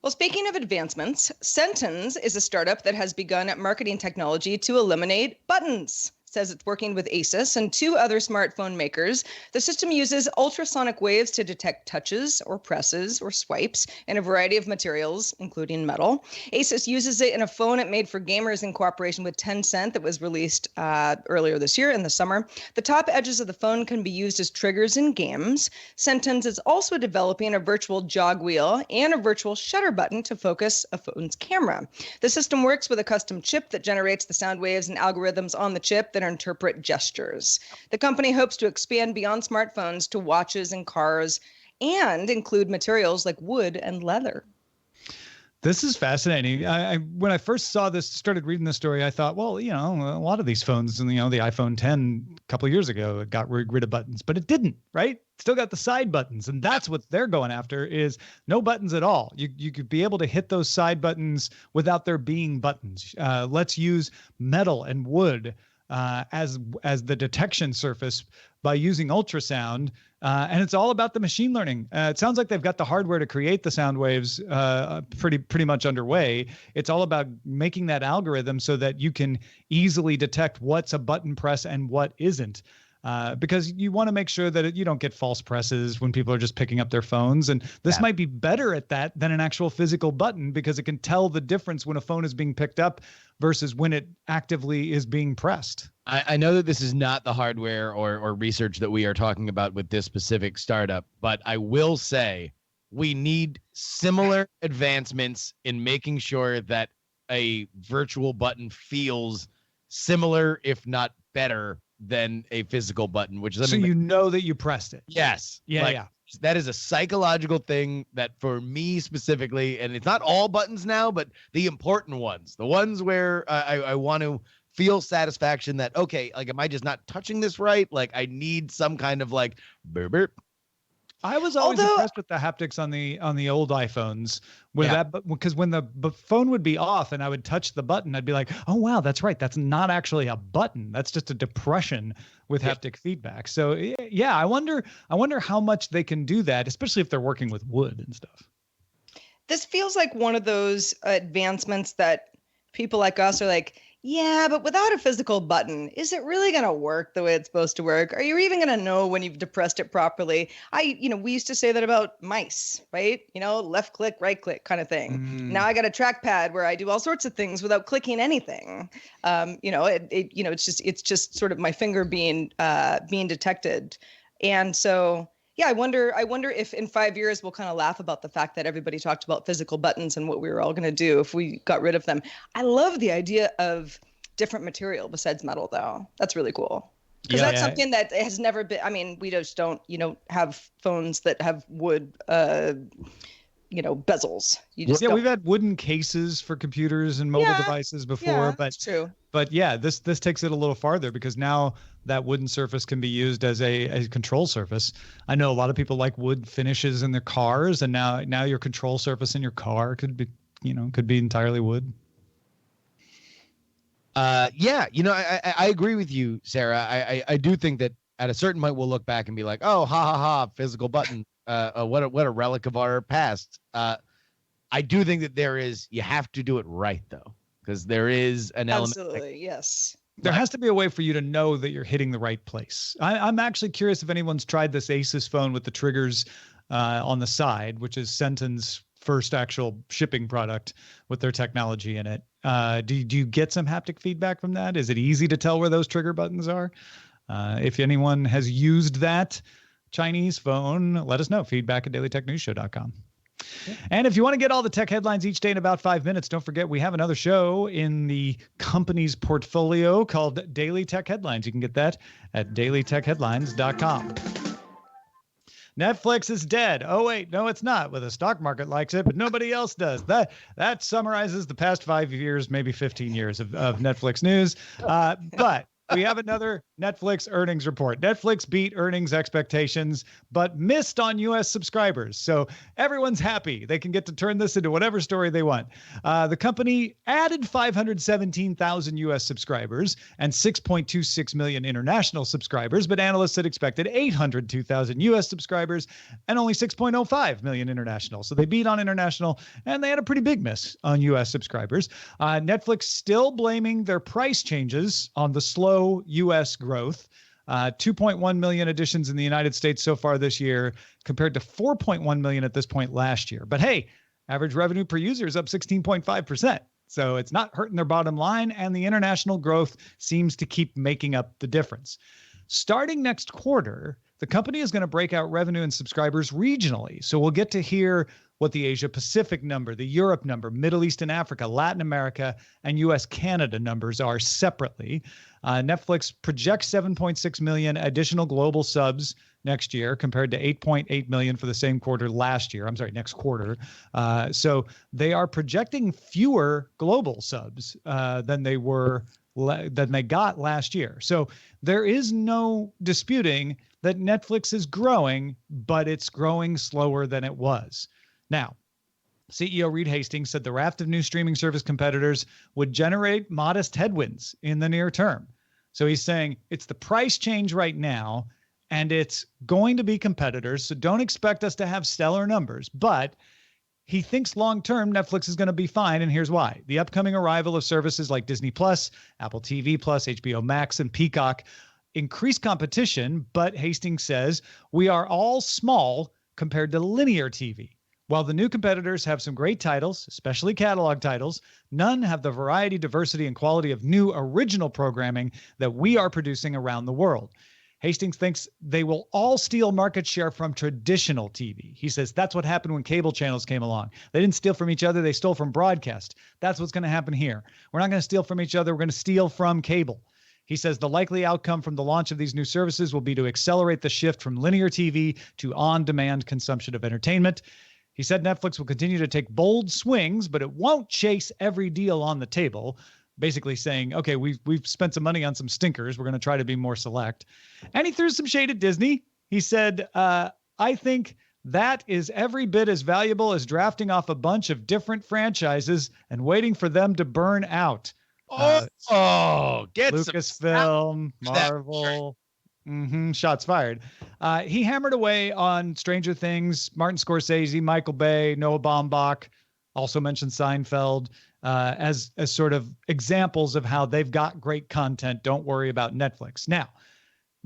[SPEAKER 3] Well, speaking of advancements, Sentence is a startup that has begun marketing technology to eliminate buttons. says it's working with Asus and 2 other smartphone makers. The system uses ultrasonic waves to detect touches or presses or swipes in a variety of materials, including metal. Asus uses it in a phone it made for gamers in cooperation with Tencent that was released earlier this year in the summer. The top edges of the phone can be used as triggers in games. Sentence is also developing a virtual jog wheel and a virtual shutter button to focus a phone's camera. The system works with a custom chip that generates the sound waves and algorithms on the chip that interpret gestures. The company hopes to expand beyond smartphones to watches and cars and include materials like wood and leather.
[SPEAKER 1] This is fascinating. When I first saw this, started reading the story, I thought, well, you know, a lot of these phones, and you know, the iPhone 10 a couple of years ago, it got rid of buttons, but it didn't, right? Still got the side buttons, and that's what they're going after is no buttons at all. You could be able to hit those side buttons without there being buttons. Let's use metal and wood as the detection surface by using ultrasound. And it's all about the machine learning. It sounds like they've got the hardware to create the sound waves pretty much underway. It's all about making that algorithm so that you can easily detect what's a button press and what isn't. Because you want to make sure that you don't get false presses when people are just picking up their phones. And this might be better at that than an actual physical button because it can tell the difference when a phone is being picked up versus when it actively is being pressed.
[SPEAKER 4] I know that this is not the hardware or research that we are talking about with this specific startup, but I will say we need similar advancements in making sure that a virtual button feels similar, if not better, than a physical button, which is
[SPEAKER 1] so you know that you pressed it.
[SPEAKER 4] Yes.
[SPEAKER 1] Yeah, yeah.
[SPEAKER 4] That is a psychological thing that for me specifically, and it's not all buttons now, but the important ones, the ones where I want to feel satisfaction that, okay, like, am I just not touching this right? Like, I need some kind of like burp, burp.
[SPEAKER 1] I was always impressed with the haptics on the old iPhones, because when the phone would be off and I would touch the button, I'd be like, oh wow, that's right, that's not actually a button, that's just a depression with haptic feedback. So yeah, I wonder how much they can do that, especially if they're working with wood and stuff.
[SPEAKER 3] This feels like one of those advancements that people like us are like, yeah, but without a physical button, is it really going to work the way it's supposed to work? Are you even going to know when you've depressed it properly? We used to say that about mice, right? Left click, right click kind of thing. Now I got a trackpad where I do all sorts of things without clicking anything. It's just sort of my finger being detected. And so, yeah, I wonder if in 5 years we'll kind of laugh about the fact that everybody talked about physical buttons and what we were all going to do if we got rid of them. I love the idea of different material besides metal, though. That's really cool. Because that's something that has never been. I mean, we just don't, have phones that have wood, bezels.
[SPEAKER 1] We've had wooden cases for computers and mobile devices before, but
[SPEAKER 3] that's true.
[SPEAKER 1] But yeah, this takes it a little farther because now that wooden surface can be used as a control surface. I know a lot of people like wood finishes in their cars, and now your control surface in your car could be entirely wood.
[SPEAKER 4] I agree with you, Sarah. I do think that at a certain point we'll look back and be like, oh, ha ha ha, physical button. What a relic of our past. I do think that you have to do it right though, because there is an element.
[SPEAKER 3] Absolutely, yes.
[SPEAKER 1] There has to be a way for you to know that you're hitting the right place. I'm actually curious if anyone's tried this Asus phone with the triggers on the side, which is Centen's first actual shipping product with their technology in it. Do you get some haptic feedback from that? Is it easy to tell where those trigger buttons are? If anyone has used that Chinese phone, let us know. feedback@dailytechnewsshow.com. And if you want to get all the tech headlines each day in about 5 minutes, don't forget we have another show in the company's portfolio called Daily Tech Headlines. You can get that at dailytechheadlines.com. Netflix is dead. Oh, wait, no, it's not. Well, the stock market likes it, but nobody else does. That summarizes the past 5 years, maybe 15 years of Netflix news. But we have another Netflix earnings report. Netflix beat earnings expectations, but missed on U.S. subscribers. So everyone's happy. They can get to turn this into whatever story they want. The company added 517,000 U.S. subscribers and 6.26 million international subscribers, but analysts had expected 802,000 U.S. subscribers and only 6.05 million international. So they beat on international, and they had a pretty big miss on U.S. subscribers. Netflix still blaming their price changes on the slow U.S. growth. 2.1 million additions in the United States so far this year, compared to 4.1 million at this point last year. But hey, average revenue per user is up 16.5%. So it's not hurting their bottom line, and the international growth seems to keep making up the difference. Starting next quarter, the company is going to break out revenue and subscribers regionally. So we'll get to hear what the Asia Pacific number, the Europe number, Middle East and Africa, Latin America, and US Canada numbers are separately. Netflix projects 7.6 million additional global subs next year compared to 8.8 million for the same quarter last year. I'm sorry, next quarter. So they are projecting fewer global subs than they got last year. So there is no disputing that Netflix is growing, but it's growing slower than it was. Now, CEO Reed Hastings said the raft of new streaming service competitors would generate modest headwinds in the near term. So he's saying it's the price change right now, and it's going to be competitors. So don't expect us to have stellar numbers, but he thinks long-term Netflix is going to be fine, and here's why. The upcoming arrival of services like Disney Plus, Apple TV Plus, HBO Max, and Peacock increase competition, but Hastings says we are all small compared to linear TV. While the new competitors have some great titles, especially catalog titles, none have the variety, diversity, and quality of new original programming that we are producing around the world. Hastings thinks they will all steal market share from traditional TV. He says that's what happened when cable channels came along. They didn't steal from each other. They stole from broadcast. That's what's going to happen here. We're not going to steal from each other. We're going to steal from cable. He says the likely outcome from the launch of these new services will be to accelerate the shift from linear TV to on-demand consumption of entertainment. He said Netflix will continue to take bold swings, but it won't chase every deal on the table. Basically saying, okay, we've spent some money on some stinkers. We're going to try to be more select. And he threw some shade at Disney. He said, I think that is every bit as valuable as drafting off a bunch of different franchises and waiting for them to burn out.
[SPEAKER 4] Get
[SPEAKER 1] Lucasfilm, Marvel. Shots fired. He hammered away on Stranger Things, Martin Scorsese, Michael Bay, Noah Baumbach, also mentioned Seinfeld, as sort of examples of how they've got great content. Don't worry about Netflix. Now,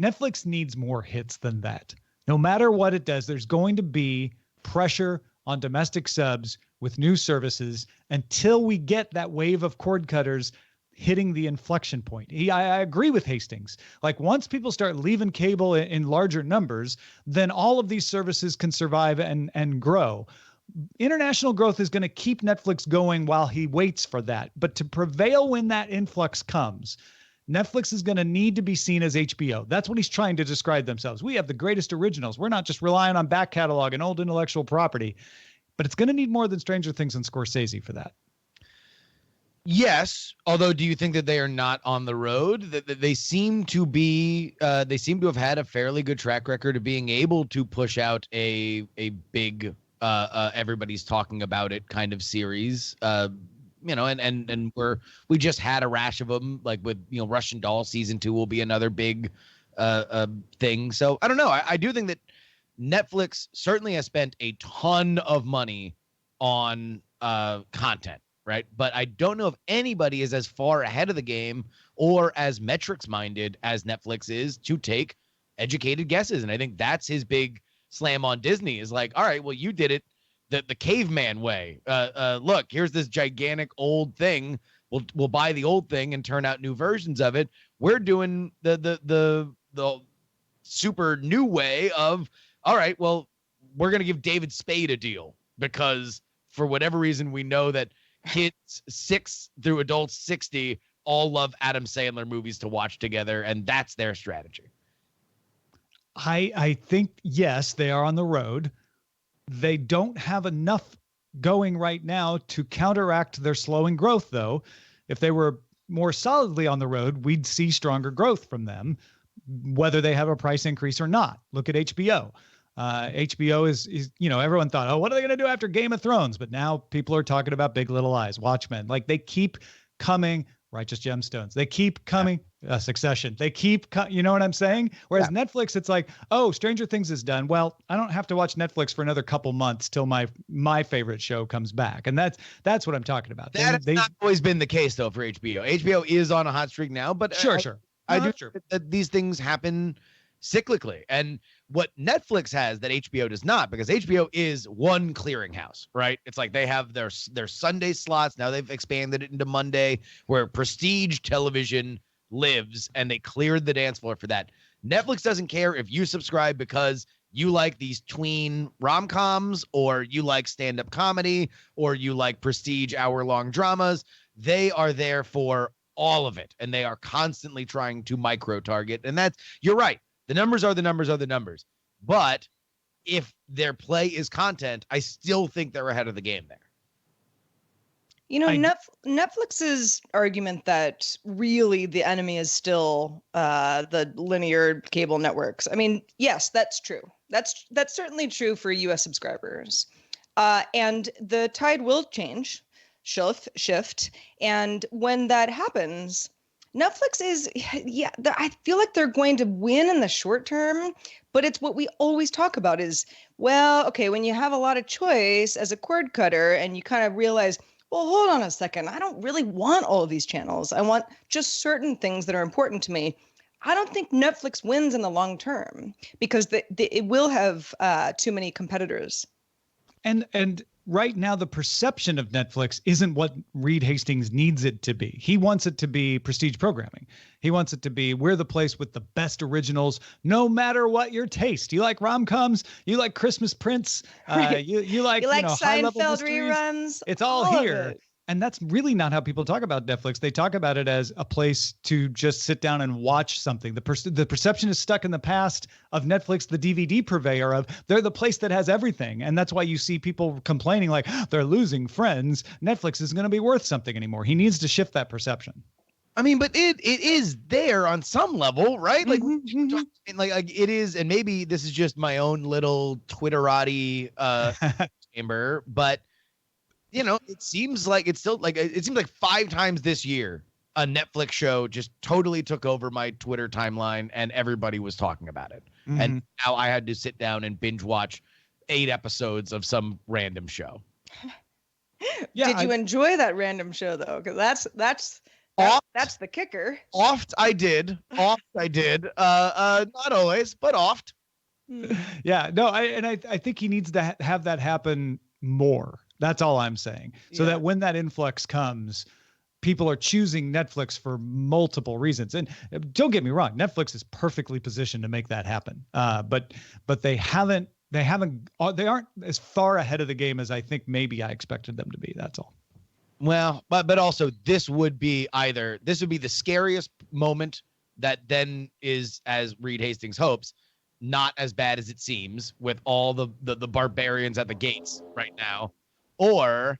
[SPEAKER 1] Netflix needs more hits than that. No matter what it does, there's going to be pressure on domestic subs with new services until we get that wave of cord cutters hitting the inflection point. I agree with Hastings. Like once people start leaving cable in larger numbers, then all of these services can survive and grow. International growth is going to keep Netflix going while he waits for that. But to prevail when that influx comes, Netflix is going to need to be seen as HBO. That's what he's trying to describe themselves. We have the greatest originals. We're not just relying on back catalog and old intellectual property, but it's going to need more than Stranger Things and Scorsese for that.
[SPEAKER 4] Yes, although do you think that they are not on the road? That they seem to be, they seem to have had a fairly good track record of being able to push out a big, everybody's talking about it kind of series. And we just had a rash of them, like with Russian Doll season 2 will be another big thing. So I don't know. I do think that Netflix certainly has spent a ton of money on content. Right. But I don't know if anybody is as far ahead of the game or as metrics minded as Netflix is to take educated guesses. And I think that's his big slam on Disney is like, all right, well, you did it the caveman way. Look, here's this gigantic old thing. We'll buy the old thing and turn out new versions of it. We're doing the super new way of, all right, well, we're going to give David Spade a deal because for whatever reason, we know that kids 6 through adults 60 all love Adam Sandler movies to watch together, and that's their strategy.
[SPEAKER 1] I think, yes, they are on the road. They don't have enough going right now to counteract their slowing growth, though. If they were more solidly on the road, we'd see stronger growth from them. whether they have a price increase or not. Look at HBO. HBO is, everyone thought, oh, what are they going to do after Game of Thrones? But now people are talking about Big Little Lies, Watchmen. Like they keep coming, Righteous Gemstones. They keep coming, Succession. They keep, you know what I'm saying? Whereas Netflix, it's like, oh, Stranger Things is done. Well, I don't have to watch Netflix for another couple months till my favorite show comes back. And that's what I'm talking about.
[SPEAKER 4] That's not always been the case though for HBO. HBO is on a hot streak now, but
[SPEAKER 1] sure.
[SPEAKER 4] I do think that these things happen cyclically. And what Netflix has that HBO does not, because HBO is one clearinghouse, right? It's like they have their Sunday slots. Now they've expanded it into Monday, where prestige television lives, and they cleared the dance floor for that. Netflix doesn't care if you subscribe because you like these tween rom-coms, or you like stand-up comedy, or you like prestige hour-long dramas. They are there for all of it, and they are constantly trying to micro-target. And you're right. The numbers are the numbers. But if their play is content, I still think they're ahead of the game there.
[SPEAKER 3] Netflix's argument that really the enemy is still the linear cable networks. I mean, yes, that's true. That's certainly true for U.S. subscribers. And the tide will shift. And when that happens, Netflix is, I feel like they're going to win in the short term, but it's what we always talk about is, well, okay, when you have a lot of choice as a cord cutter and you kind of realize, well, hold on a second, I don't really want all of these channels. I want just certain things that are important to me. I don't think Netflix wins in the long term because it will have too many competitors.
[SPEAKER 1] And right now, the perception of Netflix isn't what Reed Hastings needs it to be. He wants it to be prestige programming. He wants it to be, we're the place with the best originals, no matter what your taste. You like rom-coms, you like Christmas Prince, you like
[SPEAKER 3] Seinfeld reruns.
[SPEAKER 1] It's all here. And that's really not how people talk about Netflix. They talk about it as a place to just sit down and watch something. The perception is stuck in the past of Netflix, the DVD purveyor of they're the place that has everything. And that's why you see people complaining like they're losing friends. Netflix isn't going to be worth something anymore. He needs to shift that perception.
[SPEAKER 4] I mean, but it is there on some level, right? Like, like it is, and maybe this is just my own little Twitterati chamber, but it seems like it seems like 5 times this year a Netflix show just totally took over my Twitter timeline and everybody was talking about it. Mm-hmm. And now I had to sit down and binge watch 8 episodes of some random show.
[SPEAKER 3] Did you enjoy that random show though? Because that's the kicker.
[SPEAKER 4] Oft I did. Not always, but oft.
[SPEAKER 1] Yeah, no, I think he needs to have that happen more. That's all I'm saying. So that when that influx comes, people are choosing Netflix for multiple reasons. And don't get me wrong, Netflix is perfectly positioned to make that happen. But they aren't as far ahead of the game as I think maybe I expected them to be. That's all.
[SPEAKER 4] Well, but also this would be the scariest moment that then is, as Reed Hastings hopes, not as bad as it seems with all the barbarians at the gates right now. Or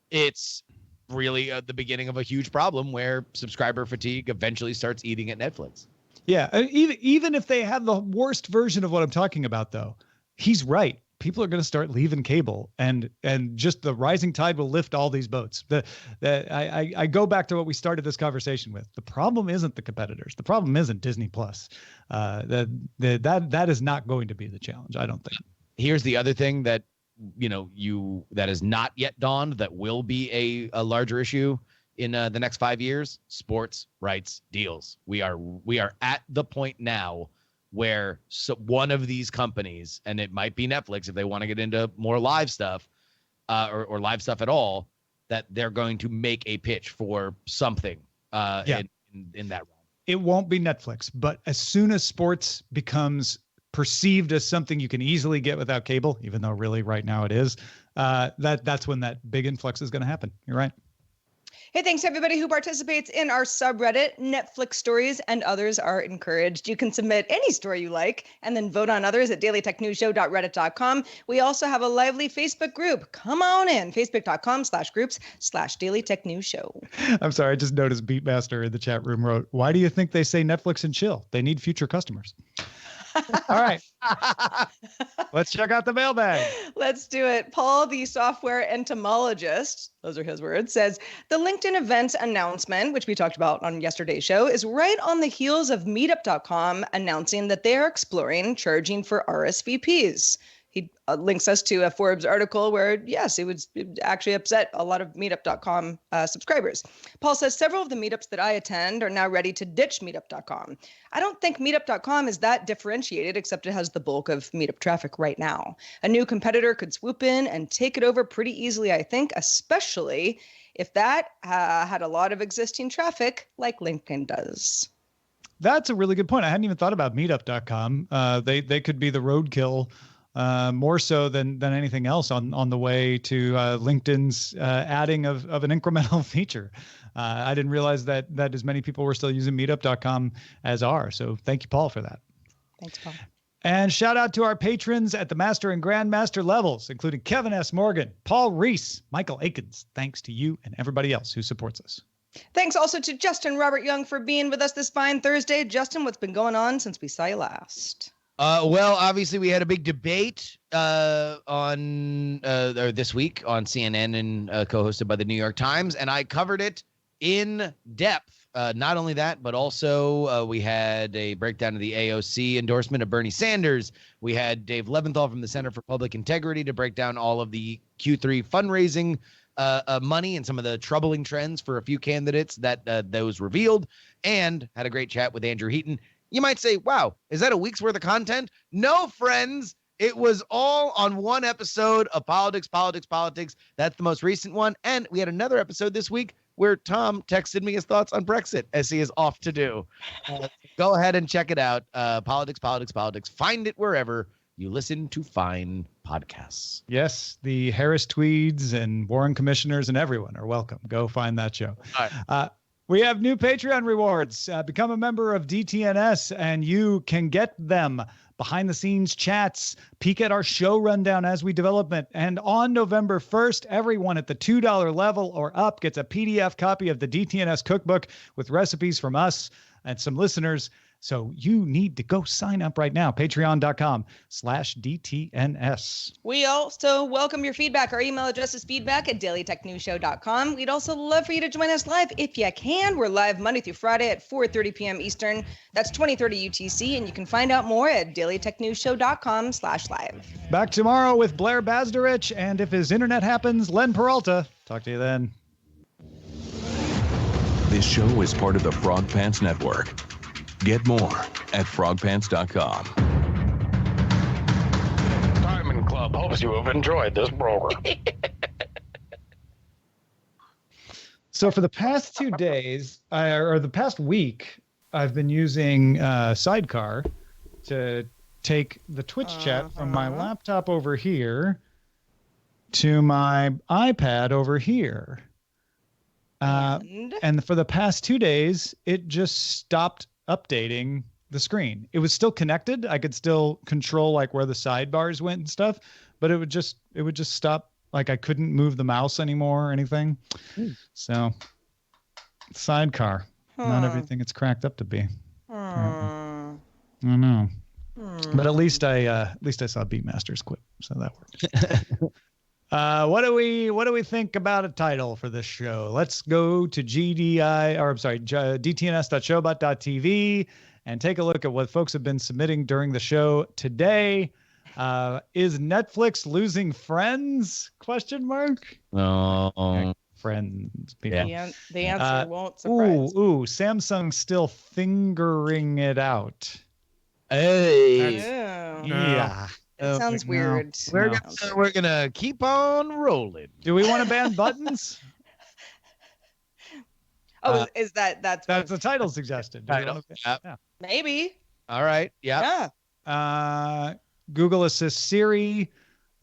[SPEAKER 4] it's really the beginning of a huge problem where subscriber fatigue eventually starts eating at Netflix.
[SPEAKER 1] Yeah, even if they have the worst version of what I'm talking about, though, he's right. People are going to start leaving cable, and just the rising tide will lift all these boats. I go back to what we started this conversation with. The problem isn't the competitors. The problem isn't Disney Plus. That is not going to be the challenge, I don't think.
[SPEAKER 4] Here's the other thing that that is not yet dawned that will be a larger issue in the next 5 years: sports rights deals. We are at the point now where one of these companies, and it might be Netflix if they want to get into more live stuff, or live stuff at all, that they're going to make a pitch for something in that realm.
[SPEAKER 1] It won't be Netflix, but as soon as sports becomes perceived as something you can easily get without cable, even though really right now it is, that's when that big influx is going to happen. You're right.
[SPEAKER 3] Hey, thanks to everybody who participates in our subreddit, Netflix stories, and others are encouraged. You can submit any story you like and then vote on others at dailytechnewsshow.reddit.com. We also have a lively Facebook group. Come on in, facebook.com/groups/dailytechnewsshow.
[SPEAKER 1] I'm sorry, I just noticed Beatmaster in the chat room wrote, "Why do you think they say Netflix and chill? They need future customers." All right. Let's check out the mailbag.
[SPEAKER 3] Let's do it. Paul, the software entomologist, those are his words, says the LinkedIn event announcement, which we talked about on yesterday's show, is right on the heels of meetup.com announcing that they are exploring charging for RSVPs. He links us to a Forbes article where, yes, it would actually upset a lot of meetup.com subscribers. Paul says several of the meetups that I attend are now ready to ditch meetup.com. I don't think meetup.com is that differentiated, except it has the bulk of meetup traffic right now. A new competitor could swoop in and take it over pretty easily, I think, especially if that had a lot of existing traffic like LinkedIn does.
[SPEAKER 1] That's a really good point. I hadn't even thought about meetup.com. They could be the roadkill more so than anything else on the way to LinkedIn's adding of an incremental feature. I didn't realize that as many people were still using meetup.com as are. So thank you, Paul, for that.
[SPEAKER 3] Thanks, Paul.
[SPEAKER 1] And shout out to our patrons at the Master and Grandmaster levels, including Kevin S. Morgan, Paul Reese, Michael Akins. Thanks to you and everybody else who supports us.
[SPEAKER 3] Thanks also to Justin Robert Young for being with us this fine Thursday. Justin, what's been going on since we saw you last?
[SPEAKER 4] Well, obviously we had a big debate on this week on CNN and co-hosted by the New York Times, and I covered it in depth. Not only that, but also we had a breakdown of the AOC endorsement of Bernie Sanders. We had Dave Leventhal from the Center for Public Integrity to break down all of the Q3 fundraising money and some of the troubling trends for a few candidates that those revealed, and had a great chat with Andrew Heaton. You might say, wow, is that a week's worth of content? No, friends. It was all on one episode of Politics. That's the most recent one. And we had another episode this week where Tom texted me his thoughts on Brexit, as he is off to do. Go ahead and check it out. Politics. Find it wherever you listen to fine podcasts.
[SPEAKER 1] Yes, the Harris Tweeds and Warren Commissioners and everyone are welcome. Go find that show.
[SPEAKER 4] All right.
[SPEAKER 1] We have new Patreon rewards. Become a member of DTNS and you can get them. Behind the scenes chats, peek at our show rundown as we develop it. And on November 1st, everyone at the $2 level or up gets a PDF copy of the DTNS cookbook with recipes from us and some listeners. So you need to go sign up right now. Patreon.com/DTNS.
[SPEAKER 3] We also welcome your feedback. Our email address is feedback@dailytechnewsshow.com. We'd also love for you to join us live if you can. We're live Monday through Friday at 4:30 p.m. Eastern. That's 20:30 UTC. And you can find out more at dailytechnewsshow.com/live.
[SPEAKER 1] Back tomorrow with Blair Bazdarich. And if his internet happens, Len Peralta. Talk to you then.
[SPEAKER 5] This show is part of the Frog Pants Network. Get more at frogpants.com.
[SPEAKER 6] Diamond Club hopes you have enjoyed this program.
[SPEAKER 1] So for the past 2 days, or the past week, I've been using Sidecar to take the Twitch chat from my laptop over here to my iPad over here. And for the past 2 days, it just stopped updating the screen. It was still connected. I could still control like where the sidebars went and stuff, but it would just stop. Like I couldn't move the mouse anymore or anything. So Sidecar, not everything it's cracked up to be. I don't know. But at least I saw Beatmasters quit, so that worked. What do we think about a title for this show? Let's go to DTNS.showbot.tv and take a look at what folks have been submitting during the show today. Is Netflix losing friends? Question mark.
[SPEAKER 4] Oh,
[SPEAKER 1] friends.
[SPEAKER 3] Yeah. The answer won't surprise.
[SPEAKER 1] Samsung still fingering it out.
[SPEAKER 4] Hey.
[SPEAKER 1] Yeah.
[SPEAKER 3] It sounds weird.
[SPEAKER 4] We're gonna keep on rolling.
[SPEAKER 1] Do we want to ban buttons?
[SPEAKER 3] Is that's
[SPEAKER 1] the title suggested?
[SPEAKER 4] Title.
[SPEAKER 1] Yeah.
[SPEAKER 3] Maybe.
[SPEAKER 4] All right. Yeah.
[SPEAKER 1] Google Assist Siri,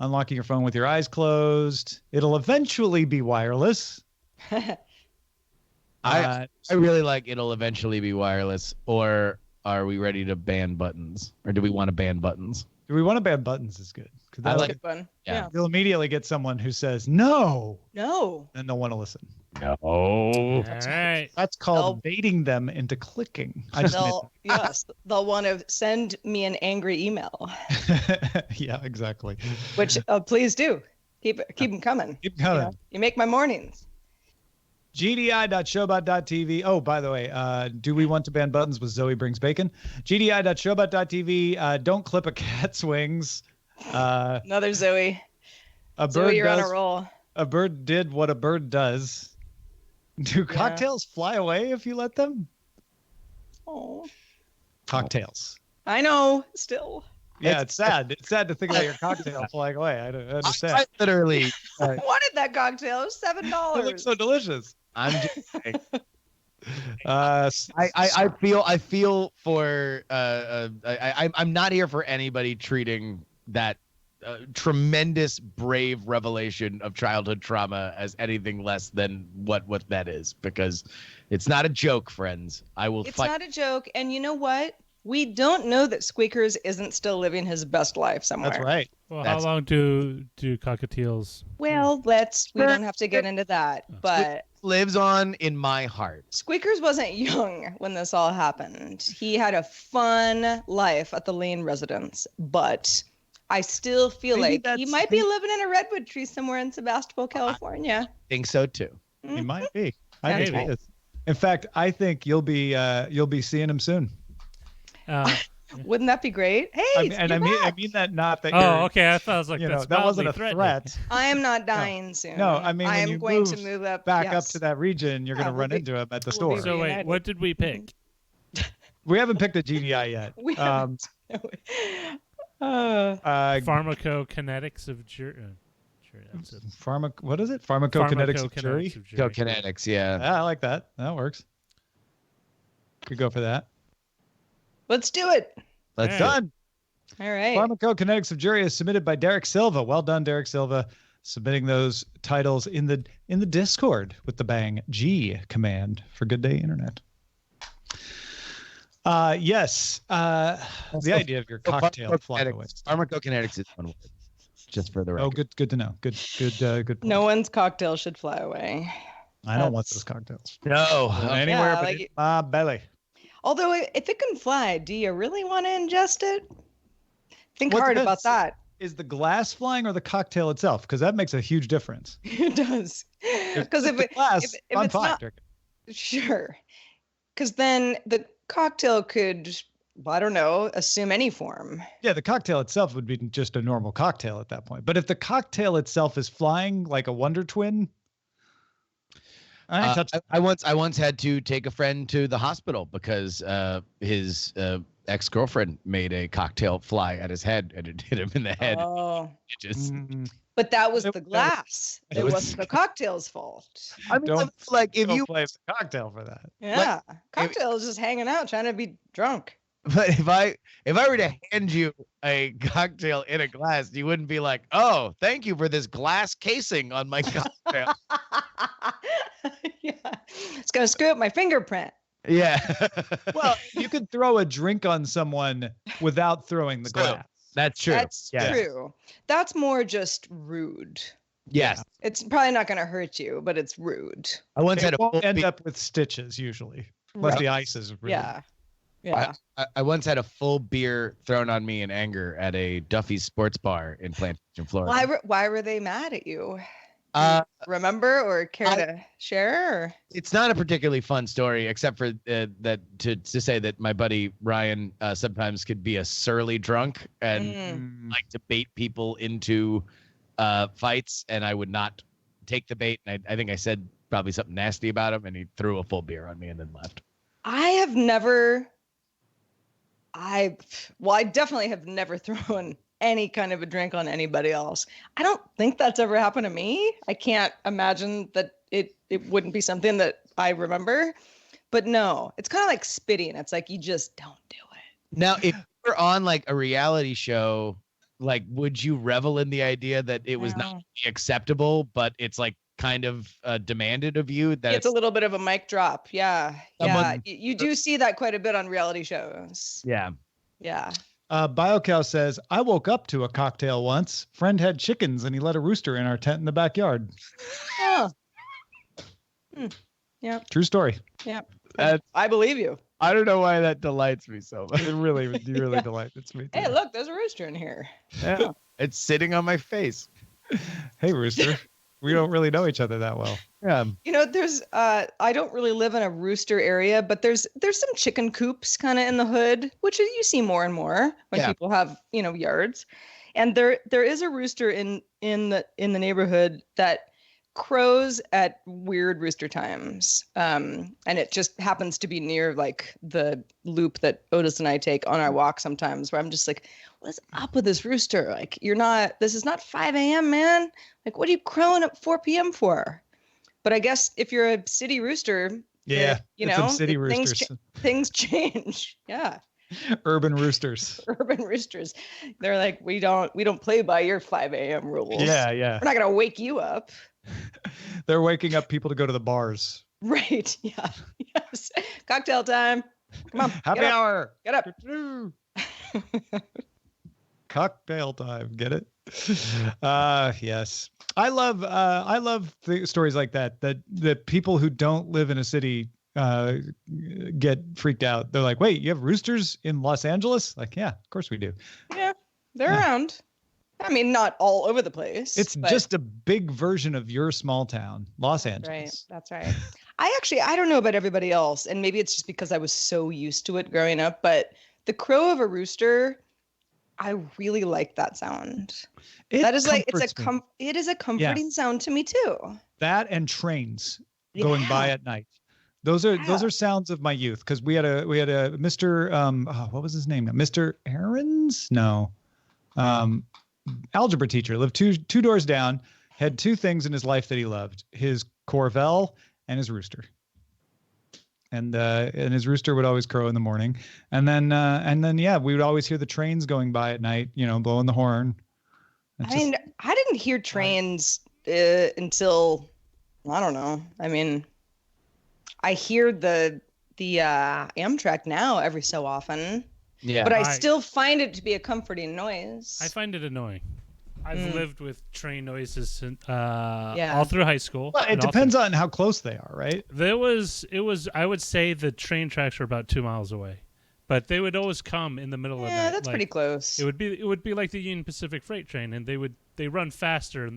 [SPEAKER 1] unlocking your phone with your eyes closed. It'll eventually be wireless. Uh,
[SPEAKER 4] I really like it'll eventually be wireless, or are we ready to ban buttons? Or do we want to ban buttons?
[SPEAKER 1] do we want to ban buttons? Is good because
[SPEAKER 4] I like
[SPEAKER 3] Good one.
[SPEAKER 4] Yeah.
[SPEAKER 3] Yeah.
[SPEAKER 1] you'll immediately get someone who says no,
[SPEAKER 3] No.
[SPEAKER 1] and they'll want to listen.
[SPEAKER 4] No.
[SPEAKER 2] All right.
[SPEAKER 1] That's called baiting them into clicking. I just
[SPEAKER 3] They'll want to send me an angry email,
[SPEAKER 1] yeah, exactly.
[SPEAKER 3] which please do. Keep them coming.
[SPEAKER 1] Keep coming.
[SPEAKER 3] You make my mornings.
[SPEAKER 1] GDI.showbot.tv. Oh, by the way, do we want to ban buttons with Zoe Brings Bacon? GDI.showbot.tv. Don't clip a cat's wings.
[SPEAKER 3] Another Zoe.
[SPEAKER 1] A bird
[SPEAKER 3] Zoe, you're on
[SPEAKER 1] does,
[SPEAKER 3] a roll.
[SPEAKER 1] A bird did what a bird does. Do cocktails fly away if you let them?
[SPEAKER 3] Oh,
[SPEAKER 1] Cocktails.
[SPEAKER 3] I know. Still,
[SPEAKER 1] Yeah, it's sad. It's sad to think about your cocktail flying away. I don't understand.
[SPEAKER 4] I literally.
[SPEAKER 3] I wanted that cocktail. It was $7.
[SPEAKER 1] It looks so delicious.
[SPEAKER 4] I'm just saying.
[SPEAKER 1] I
[SPEAKER 4] I feel for I'm not here for anybody treating that tremendous brave revelation of childhood trauma as anything less than what that is, because it's not a joke, friends. I will
[SPEAKER 3] It's
[SPEAKER 4] fight.
[SPEAKER 3] not a joke. And you know what? We don't know that Squeakers isn't still living his best life somewhere.
[SPEAKER 1] That's right.
[SPEAKER 2] Well,
[SPEAKER 4] That's-
[SPEAKER 2] how long do cockatiels?
[SPEAKER 3] Well, we don't have to get into that. But
[SPEAKER 4] Lives on in my heart.
[SPEAKER 3] Squeakers wasn't young when this all happened. He had a fun life at the Lane residence, but I still feel
[SPEAKER 1] Maybe
[SPEAKER 3] like he
[SPEAKER 1] that's-
[SPEAKER 3] might be living in a redwood tree somewhere in Sebastopol, California.
[SPEAKER 4] Think so too.
[SPEAKER 1] He might be. I think
[SPEAKER 2] Maybe.
[SPEAKER 1] he is. In fact, I think you'll be seeing him soon.
[SPEAKER 3] Wouldn't that be great? Hey,
[SPEAKER 1] I
[SPEAKER 3] you're back.
[SPEAKER 1] mean that not that.
[SPEAKER 2] Oh,
[SPEAKER 1] you're,
[SPEAKER 2] okay. I thought it was like
[SPEAKER 1] You know,
[SPEAKER 2] that's
[SPEAKER 1] that wasn't a
[SPEAKER 2] mildly
[SPEAKER 1] threat.
[SPEAKER 3] I am not dying soon.
[SPEAKER 1] No, I mean,
[SPEAKER 3] I
[SPEAKER 1] when
[SPEAKER 3] am
[SPEAKER 1] you
[SPEAKER 3] going to
[SPEAKER 1] move
[SPEAKER 3] move up
[SPEAKER 1] back up
[SPEAKER 3] yes.
[SPEAKER 1] to that region, you're going to
[SPEAKER 3] we'll
[SPEAKER 1] run
[SPEAKER 3] be-
[SPEAKER 1] into him at the
[SPEAKER 3] we'll
[SPEAKER 1] store.
[SPEAKER 3] be
[SPEAKER 2] So wait,
[SPEAKER 3] Reunited.
[SPEAKER 2] what did we pick?
[SPEAKER 1] We haven't picked a GDI yet.
[SPEAKER 3] We
[SPEAKER 1] Um,
[SPEAKER 2] Pharmaco Kinetics of JuRY. That's it.
[SPEAKER 1] What is it? Pharmacokinetics of jury.
[SPEAKER 2] Pharmacokinetics of
[SPEAKER 4] Go
[SPEAKER 2] JuRY.
[SPEAKER 4] Kinetics, yeah.
[SPEAKER 1] Yeah, I like that. That works. Could go for that.
[SPEAKER 3] Let's do it.
[SPEAKER 4] Let's
[SPEAKER 2] Hey.
[SPEAKER 1] Done.
[SPEAKER 3] All right.
[SPEAKER 1] Pharmacokinetics of jury is submitted by Derek Silva. Well done, Derek Silva, submitting those titles in the Discord with the bang G command for Good Day Internet. Yes. The idea of your cocktail flying away.
[SPEAKER 4] Pharmacokinetics is one word. Just for the record.
[SPEAKER 1] Oh, good to know. Good. Point.
[SPEAKER 3] No one's cocktail should fly away.
[SPEAKER 1] I don't want
[SPEAKER 3] that's-
[SPEAKER 1] those cocktails.
[SPEAKER 4] No.
[SPEAKER 1] Anywhere
[SPEAKER 3] Yeah,
[SPEAKER 1] but
[SPEAKER 3] like-
[SPEAKER 1] in my belly.
[SPEAKER 3] Although if it can fly, do you really want to ingest it? Think
[SPEAKER 1] Well, it
[SPEAKER 3] hard about
[SPEAKER 1] depends.
[SPEAKER 3] that.
[SPEAKER 1] Is the glass flying or the cocktail itself? Because that makes a huge difference.
[SPEAKER 3] It does. Because if
[SPEAKER 1] the glass,
[SPEAKER 3] if
[SPEAKER 1] I'm
[SPEAKER 3] it's
[SPEAKER 1] fine.
[SPEAKER 3] not sure, because then the cocktail could, I don't know, assume any form.
[SPEAKER 1] Yeah, the cocktail itself would be just a normal cocktail at that point. But if the cocktail itself is flying like a Wonder Twin, I ain't touching
[SPEAKER 4] I once had to take a friend to the hospital because his ex-girlfriend made a cocktail fly at his head and it hit him in the head.
[SPEAKER 3] Oh,
[SPEAKER 4] It just
[SPEAKER 3] but that was
[SPEAKER 1] It-
[SPEAKER 3] the glass.
[SPEAKER 1] it
[SPEAKER 3] It
[SPEAKER 1] was-
[SPEAKER 3] wasn't the cocktail's fault.
[SPEAKER 4] I mean,
[SPEAKER 1] Don't-
[SPEAKER 4] like if
[SPEAKER 1] don't
[SPEAKER 4] you
[SPEAKER 1] blame the cocktail for that.
[SPEAKER 3] Yeah, cocktail is just hanging out, trying to be drunk.
[SPEAKER 4] but if I were to hand you a cocktail in a glass, you wouldn't be like, "Oh, thank you for this glass casing on my cocktail."
[SPEAKER 3] Yeah, it's gonna screw up my fingerprint.
[SPEAKER 4] Yeah.
[SPEAKER 1] Well, you could throw a drink on someone without throwing the
[SPEAKER 4] True.
[SPEAKER 1] glass.
[SPEAKER 4] That's true.
[SPEAKER 3] That's
[SPEAKER 4] Yes.
[SPEAKER 3] true. That's more just rude.
[SPEAKER 4] Yes.
[SPEAKER 3] It's probably not gonna hurt you, but it's rude.
[SPEAKER 4] I once had
[SPEAKER 1] It
[SPEAKER 4] a
[SPEAKER 1] won't
[SPEAKER 4] full
[SPEAKER 1] end
[SPEAKER 4] beer-
[SPEAKER 1] up with stitches usually, unless
[SPEAKER 3] Right.
[SPEAKER 1] the ice is really.
[SPEAKER 3] Yeah. Yeah.
[SPEAKER 4] I once had a full beer thrown on me in anger at a Duffy's Sports Bar in Plantation, Florida.
[SPEAKER 3] Why were they mad at you?
[SPEAKER 4] Remember
[SPEAKER 3] Or care to share? Or?
[SPEAKER 4] It's not a particularly fun story, except for that to say that my buddy Ryan sometimes could be a surly drunk and like to bait people into fights, and I would not take the bait. And I think I said probably something nasty about him, and he threw a full beer on me and then left.
[SPEAKER 3] I definitely have never thrown any kind of a drink on anybody else. I don't think that's ever happened to me. I can't imagine that it wouldn't be something that I remember. But no, it's kind of like spitting. It's like you just don't do it.
[SPEAKER 4] Now, if you're on like a reality show, like would you revel in the idea that it was not
[SPEAKER 3] No.
[SPEAKER 4] acceptable, but it's like kind of demanded of you. That
[SPEAKER 3] It's a little bit of a mic drop. Yeah. Yeah.
[SPEAKER 4] Someone-
[SPEAKER 3] You do see that quite a bit on reality shows.
[SPEAKER 4] yeah.
[SPEAKER 3] Yeah.
[SPEAKER 1] BioCow says, I woke up to a cocktail once. Friend had chickens and he let a rooster in our tent in the backyard.
[SPEAKER 3] Oh. Yeah.
[SPEAKER 1] True story.
[SPEAKER 3] Yeah.
[SPEAKER 4] That's-
[SPEAKER 3] I believe you.
[SPEAKER 4] I don't know why that delights me so much.
[SPEAKER 1] It really delights me.
[SPEAKER 3] Hey, look, there's a rooster in here.
[SPEAKER 4] Yeah. It's sitting on my face.
[SPEAKER 1] Hey, rooster. We don't really know each other that well.
[SPEAKER 4] Yeah.
[SPEAKER 3] You know, there's I don't really live in a rooster area, but there's some chicken coops kind of in the hood, which you see more and more when
[SPEAKER 4] Yeah.
[SPEAKER 3] people have, yards. And there is a rooster in the neighborhood that crows at weird rooster times. And it just happens to be near like the loop that Otis and I take on our walk sometimes, where I'm just like, what is up with this rooster? Like, this is not 5 a.m., man. Like, what are you crowing at 4 p.m. for? But I guess if you're a city rooster,
[SPEAKER 1] Yeah. It's some city roosters.
[SPEAKER 3] Things change. Yeah.
[SPEAKER 1] Urban roosters.
[SPEAKER 3] Urban roosters. They're like, we don't play by your 5 a.m. rules.
[SPEAKER 1] Yeah.
[SPEAKER 3] We're not going to wake you up.
[SPEAKER 1] They're waking up people to go to the bars.
[SPEAKER 3] Right. Yeah. Yes. Cocktail time. Come on.
[SPEAKER 1] Happy
[SPEAKER 3] get up,
[SPEAKER 1] hour.
[SPEAKER 3] Get up.
[SPEAKER 1] Cocktail time. Get it? Yes. I love stories like that. That people who don't live in a city get freaked out. They're like, wait, you have roosters in Los Angeles? Like, yeah, of course we do.
[SPEAKER 3] Yeah. They're around. I mean, not all over the place.
[SPEAKER 1] It's just a big version of your small town, Los Angeles.
[SPEAKER 3] Right. That's right. I don't know about everybody else, and maybe it's just because I was so used to it growing up, but the crow of a rooster, I really like that sound. That is like it is a comforting sound to me too.
[SPEAKER 1] That and trains going by at night. Those are sounds of my youth, because we had a Mr. What was his name? Mr. Aarons? No. Algebra teacher, lived two doors down, had two things in his life that he loved: his Corvell and his rooster. And his rooster would always crow in the morning, and then we would always hear the trains going by at night, blowing the horn.
[SPEAKER 3] I didn't hear trains until, I don't know. I mean, I hear the Amtrak now every so often.
[SPEAKER 4] Yeah.
[SPEAKER 3] But I still find it to be a comforting noise.
[SPEAKER 2] I find it annoying. I've lived with train noises since, all through high school.
[SPEAKER 1] Well, it depends on how close they are, right?
[SPEAKER 2] It was. I would say the train tracks were about 2 miles away, but they would always come in the middle of the night.
[SPEAKER 3] Yeah, that's pretty close.
[SPEAKER 2] It would be like the Union Pacific freight train, and they run faster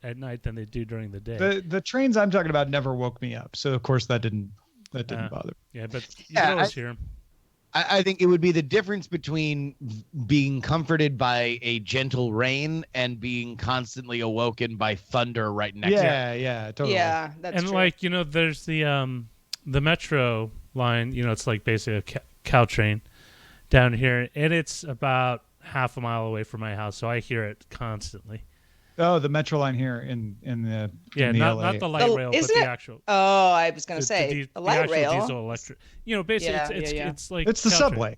[SPEAKER 2] at night than they do during the day.
[SPEAKER 1] The trains I'm talking about never woke me up, so of course that didn't bother.
[SPEAKER 2] Yeah, but you can always hear them.
[SPEAKER 4] I think it would be the difference between being comforted by a gentle rain and being constantly awoken by thunder right next to you.
[SPEAKER 1] Yeah, totally.
[SPEAKER 3] Yeah, that's
[SPEAKER 2] and
[SPEAKER 3] true.
[SPEAKER 2] there's the metro line. It's like basically a cow train down here, and it's about half a mile away from my house, so I hear it constantly.
[SPEAKER 1] Oh, the metro line here in the
[SPEAKER 2] not the light rail, but the actual.
[SPEAKER 3] Oh, I was gonna say the light
[SPEAKER 2] actual
[SPEAKER 3] rail.
[SPEAKER 2] Diesel electric. Basically, it's like
[SPEAKER 1] it's the subway.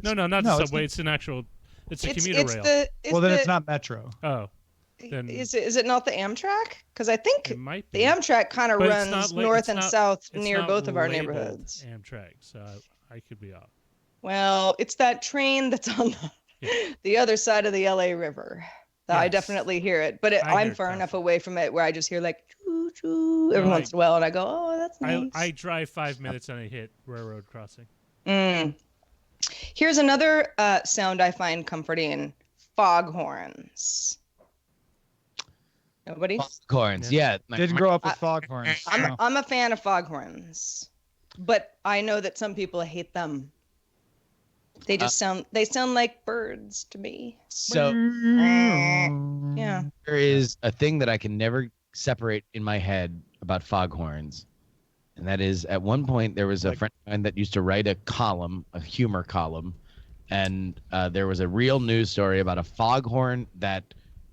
[SPEAKER 2] No, not the subway. It's an actual. It's a commuter rail.
[SPEAKER 1] It's not metro.
[SPEAKER 2] Oh,
[SPEAKER 3] then is it not the Amtrak? Because I think
[SPEAKER 2] it might be.
[SPEAKER 3] The Amtrak kind of runs north and south near both of our
[SPEAKER 2] labeled
[SPEAKER 3] neighborhoods.
[SPEAKER 2] Amtrak, so I could be off.
[SPEAKER 3] Well, it's that train that's on the other side of the LA River. Yes. I definitely hear it, but I'm far enough away from it where I just hear like choo choo every once in a while, and I go, "Oh, that's nice."
[SPEAKER 2] I drive 5 minutes and I hit railroad crossing.
[SPEAKER 3] Here's another sound I find comforting: foghorns. Nobody?
[SPEAKER 4] Foghorns, yeah.
[SPEAKER 1] Didn't grow up with foghorns.
[SPEAKER 3] I'm a fan of foghorns, but I know that some people hate them. They just sound like birds to me.
[SPEAKER 4] So
[SPEAKER 3] yeah.
[SPEAKER 4] There is a thing that I can never separate in my head about foghorns. And that is, at one point there was a friend of mine that used to write a humor column, and there was a real news story about a foghorn that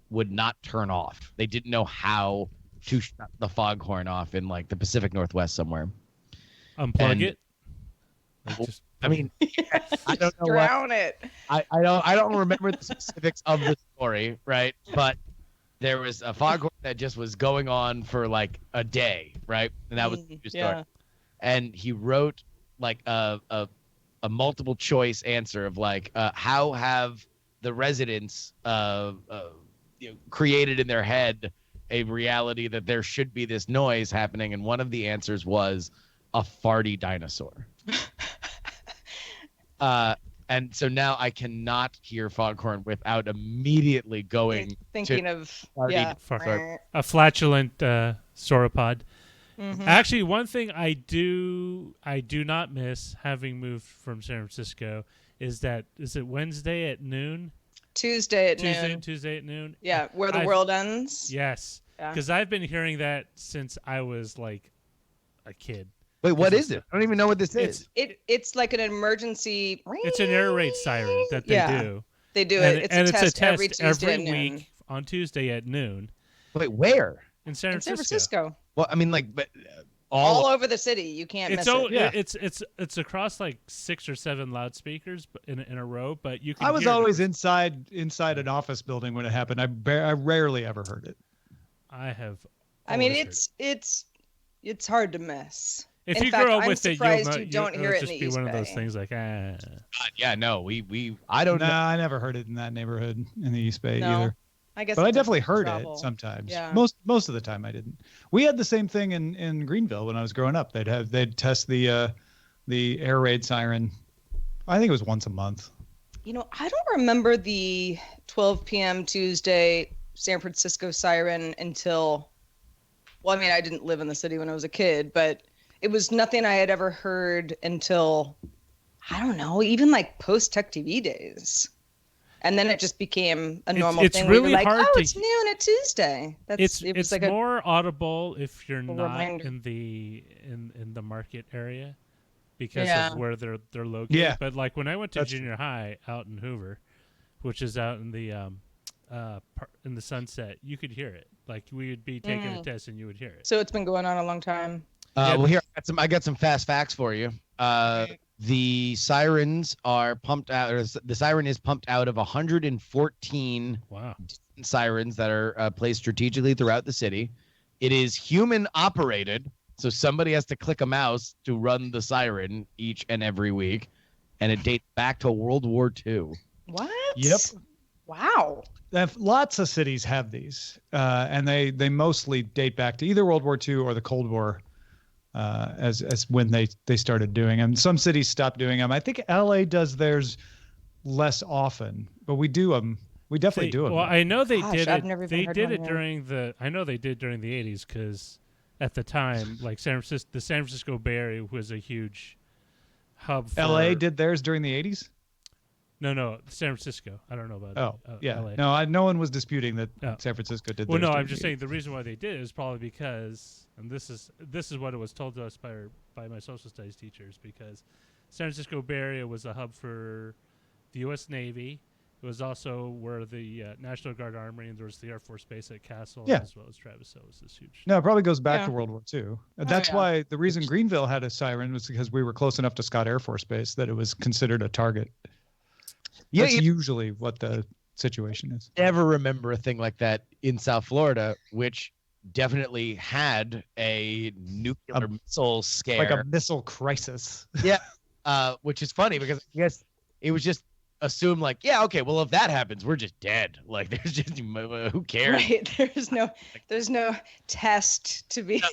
[SPEAKER 4] would not turn off. They didn't know how to shut the foghorn off in like the Pacific Northwest somewhere.
[SPEAKER 2] Unplug it.
[SPEAKER 4] I mean, I don't know.
[SPEAKER 3] Drown it.
[SPEAKER 4] I don't remember the specifics of the story, right? But there was a foghorn that just was going on for like a day, right? And that was
[SPEAKER 3] yeah.
[SPEAKER 4] And he wrote like a multiple choice answer of like, how have the residents created in their head a reality that there should be this noise happening? And one of the answers was a farty dinosaur. And so now I cannot hear foghorn without immediately going
[SPEAKER 3] thinking
[SPEAKER 4] to
[SPEAKER 3] of
[SPEAKER 2] a flatulent sauropod.
[SPEAKER 3] Mm-hmm.
[SPEAKER 2] Actually, one thing I do not miss having moved from San Francisco is it Wednesday at noon?
[SPEAKER 3] Tuesday at noon.
[SPEAKER 2] Tuesday at noon.
[SPEAKER 3] Yeah, where the world ends.
[SPEAKER 2] Yes, because I've been hearing that since I was like a kid.
[SPEAKER 4] Wait, what is it? I don't even know what this is.
[SPEAKER 3] It's like an emergency.
[SPEAKER 2] It's an air raid siren that they do.
[SPEAKER 3] They do
[SPEAKER 2] and,
[SPEAKER 3] it.
[SPEAKER 2] It's
[SPEAKER 3] a test every Tuesday
[SPEAKER 2] every week on Tuesday at noon.
[SPEAKER 4] Wait, where?
[SPEAKER 2] In San
[SPEAKER 3] Francisco.
[SPEAKER 4] Well, I mean, like, but
[SPEAKER 3] all over the city. You can't miss it.
[SPEAKER 2] It's across like 6 or 7 loudspeakers in a row, but you can.
[SPEAKER 1] I was always inside an office building when it happened. I rarely ever heard it.
[SPEAKER 2] I have.
[SPEAKER 3] I mean, it's hard to miss.
[SPEAKER 2] If
[SPEAKER 3] in
[SPEAKER 2] you
[SPEAKER 3] fact,
[SPEAKER 2] grow up
[SPEAKER 3] I'm
[SPEAKER 2] with
[SPEAKER 3] surprised
[SPEAKER 2] it,
[SPEAKER 3] you don't hear it in the
[SPEAKER 2] East Bay. Just be one of those things like
[SPEAKER 4] yeah, no, I don't know.
[SPEAKER 1] I never heard it in that neighborhood in the East Bay either.
[SPEAKER 3] I guess,
[SPEAKER 1] but I definitely heard it sometimes.
[SPEAKER 3] Yeah.
[SPEAKER 1] Most of the time I didn't. We had the same thing in Greenville when I was growing up. They'd test the air raid siren. I think it was once a month.
[SPEAKER 3] I don't remember the 12 p.m. Tuesday San Francisco siren until. Well, I mean, I didn't live in the city when I was a kid, but it was nothing I had ever heard until, I don't know, even like post-Tech TV days. And then it just became a normal thing.
[SPEAKER 2] Really
[SPEAKER 3] we were like,
[SPEAKER 2] hard
[SPEAKER 3] it's noon at Tuesday.
[SPEAKER 2] It's like more audible if you're not
[SPEAKER 3] reminder.
[SPEAKER 2] in the market area because of where they're located.
[SPEAKER 1] Yeah.
[SPEAKER 2] But like when I went to junior high out in Hoover, which is out in the Sunset, you could hear it. Like we would be taking a test and you would hear it.
[SPEAKER 3] So it's been going on a long time.
[SPEAKER 4] Well, here I got some fast facts for you. The sirens are pumped out. Or the siren is pumped out of 114 sirens that are placed strategically throughout the city. It is human operated, so somebody has to click a mouse to run the siren each and every week, and it dates back to World War II.
[SPEAKER 3] What?
[SPEAKER 1] Yep.
[SPEAKER 3] Wow.
[SPEAKER 1] Lots of cities have these, and they mostly date back to either World War II or the Cold War, as when they started doing them. Some cities stopped doing them. I think LA does theirs less often, but we do them. We definitely do them.
[SPEAKER 2] Well, I know they did
[SPEAKER 3] I've
[SPEAKER 2] it.
[SPEAKER 3] never
[SPEAKER 2] They
[SPEAKER 3] heard
[SPEAKER 2] did
[SPEAKER 3] one
[SPEAKER 2] it during the. I know they did during the '80s because at the time, like the San Francisco Bay Area was a huge hub. For,
[SPEAKER 1] LA did theirs during the '80s.
[SPEAKER 2] No, San Francisco. I don't know about. LA.
[SPEAKER 1] No, no one was disputing that San Francisco did.
[SPEAKER 2] Well,
[SPEAKER 1] theirs
[SPEAKER 2] no,
[SPEAKER 1] during
[SPEAKER 2] I'm just
[SPEAKER 1] the
[SPEAKER 2] saying the reason why they did it is probably because, and this is what it was told to us by my social studies teachers, because San Francisco Bay Area was a hub for the U.S. Navy. It was also where the National Guard Armory, and there was the Air Force Base at Castle, as well as Travis Hill. Was this huge?
[SPEAKER 1] No, it probably goes back to World War II. That's why the reason Greenville had a siren was because we were close enough to Scott Air Force Base that it was considered a target. Yeah, that's usually what the situation is.
[SPEAKER 4] Never remember a thing like that in South Florida, which definitely had a nuclear missile scare,
[SPEAKER 1] like a missile crisis.
[SPEAKER 4] Yeah, which is funny because I guess it was just assumed like, yeah, okay, well if that happens, we're just dead. Like there's just who cares?
[SPEAKER 3] Right. There's no test to be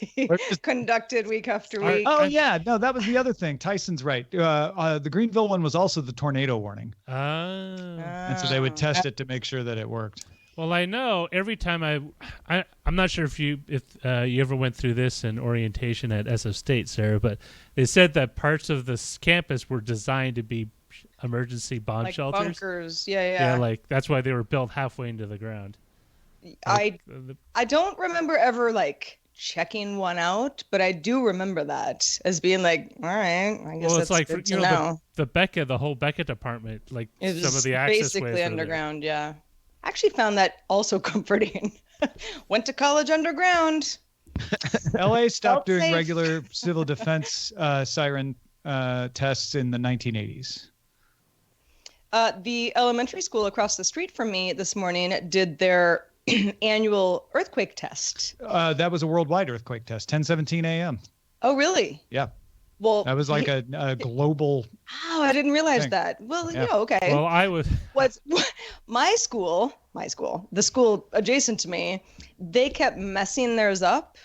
[SPEAKER 3] conducted week after week.
[SPEAKER 1] Oh yeah, no, that was the other thing. Tyson's right. The Greenville one was also the tornado warning. And so they would test it to make sure that it worked.
[SPEAKER 2] Well, I know every time I'm not sure if you ever went through this in orientation at SF State, Sarah, but they said that parts of this campus were designed to be emergency bomb
[SPEAKER 3] like
[SPEAKER 2] shelters.
[SPEAKER 3] Bunkers. Yeah,
[SPEAKER 2] like that's why they were built halfway into the ground.
[SPEAKER 3] I don't remember ever like checking one out, but I do remember that as being like, all right, I guess that's good to know.
[SPEAKER 2] The whole Beckett department, like some of the access
[SPEAKER 3] basically
[SPEAKER 2] ways
[SPEAKER 3] underground. Yeah, I actually found that also comforting. Went to college underground.
[SPEAKER 1] LA stopped doing regular civil defense siren tests in the 1980s.
[SPEAKER 3] The elementary school across the street from me this morning did their annual earthquake test.
[SPEAKER 1] That was a worldwide earthquake test, 10:17 a.m.
[SPEAKER 3] Oh, really?
[SPEAKER 1] Yeah.
[SPEAKER 3] Well,
[SPEAKER 1] That was like a global.
[SPEAKER 3] Oh, I didn't realize
[SPEAKER 1] thing.
[SPEAKER 3] that. Well,
[SPEAKER 1] Yeah.
[SPEAKER 3] okay.
[SPEAKER 2] Well, I was.
[SPEAKER 3] My school, the school adjacent to me, they kept messing theirs up.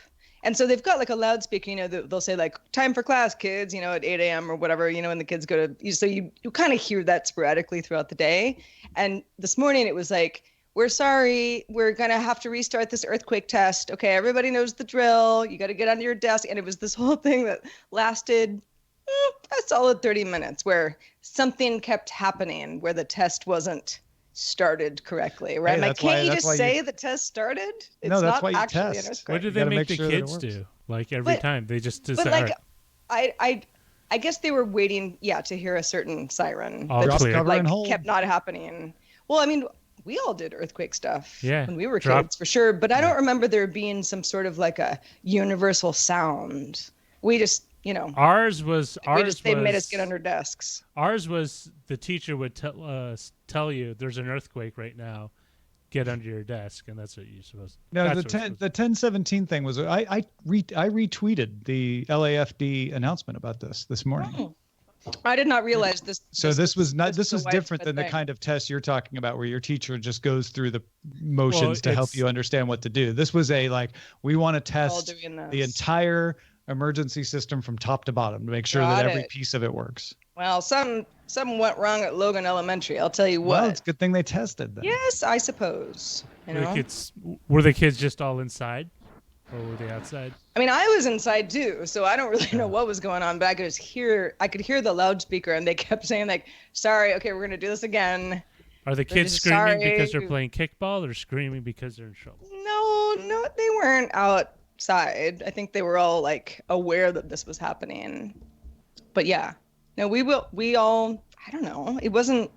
[SPEAKER 3] And so they've got like a loudspeaker, they'll say like, time for class, kids, at 8 a.m. or whatever, and the kids go to, so you kind of hear that sporadically throughout the day. And this morning it was like, we're sorry, we're going to have to restart this earthquake test. Okay, everybody knows the drill. You got to get under your desk. And it was this whole thing that lasted a solid 30 minutes where something kept happening where the test wasn't started correctly, right?
[SPEAKER 1] Hey,
[SPEAKER 3] Can't you just say the test started? It's
[SPEAKER 1] no, that's
[SPEAKER 3] not
[SPEAKER 1] why you
[SPEAKER 3] actually an
[SPEAKER 1] test.
[SPEAKER 3] earthquake.
[SPEAKER 2] What do
[SPEAKER 1] You
[SPEAKER 2] they
[SPEAKER 1] gotta
[SPEAKER 2] make
[SPEAKER 1] make
[SPEAKER 2] the
[SPEAKER 1] sure that it
[SPEAKER 2] kids
[SPEAKER 1] works.
[SPEAKER 2] do? Like every time they just
[SPEAKER 3] But
[SPEAKER 2] say,
[SPEAKER 3] like, I guess they were waiting, to hear a certain siren
[SPEAKER 2] All
[SPEAKER 3] that just
[SPEAKER 2] clear.
[SPEAKER 1] Cover
[SPEAKER 3] like
[SPEAKER 1] and hold.
[SPEAKER 3] kept not happening. Well, I mean, we all did earthquake stuff when we were
[SPEAKER 2] Drop-
[SPEAKER 3] kids, for sure. But I don't remember there being some sort of like a universal sound. We just,
[SPEAKER 2] they made
[SPEAKER 3] us get under desks.
[SPEAKER 2] Ours was the teacher would tell you there's an earthquake right now, get under your desk, and that's what you're supposed.
[SPEAKER 1] No,
[SPEAKER 2] that's
[SPEAKER 1] the 10:17 thing was I retweeted the LAFD announcement about this morning.
[SPEAKER 3] Oh. I did not realize this.
[SPEAKER 1] So this was different
[SPEAKER 3] widespread
[SPEAKER 1] than the
[SPEAKER 3] thing.
[SPEAKER 1] kind of test you're talking about where your teacher just goes through the motions to help you understand what to do. This was we want to test the entire emergency system from top to bottom to make sure that every piece of it works.
[SPEAKER 3] Well, something went wrong at Logan Elementary. I'll tell you what.
[SPEAKER 1] Well, it's a good thing they tested that.
[SPEAKER 3] Yes, I suppose.
[SPEAKER 2] Were the kids just all inside, or were they outside?
[SPEAKER 3] I mean, I was inside too, so I don't really know what was going on, but I could hear the loudspeaker, and they kept saying like, "Sorry, okay, we're gonna do this again."
[SPEAKER 2] Are the kids screaming because they're playing kickball, or screaming because they're in trouble?
[SPEAKER 3] No, they weren't outside. I think they were all like aware that this was happening. But yeah, no, we all. I don't know. It wasn't.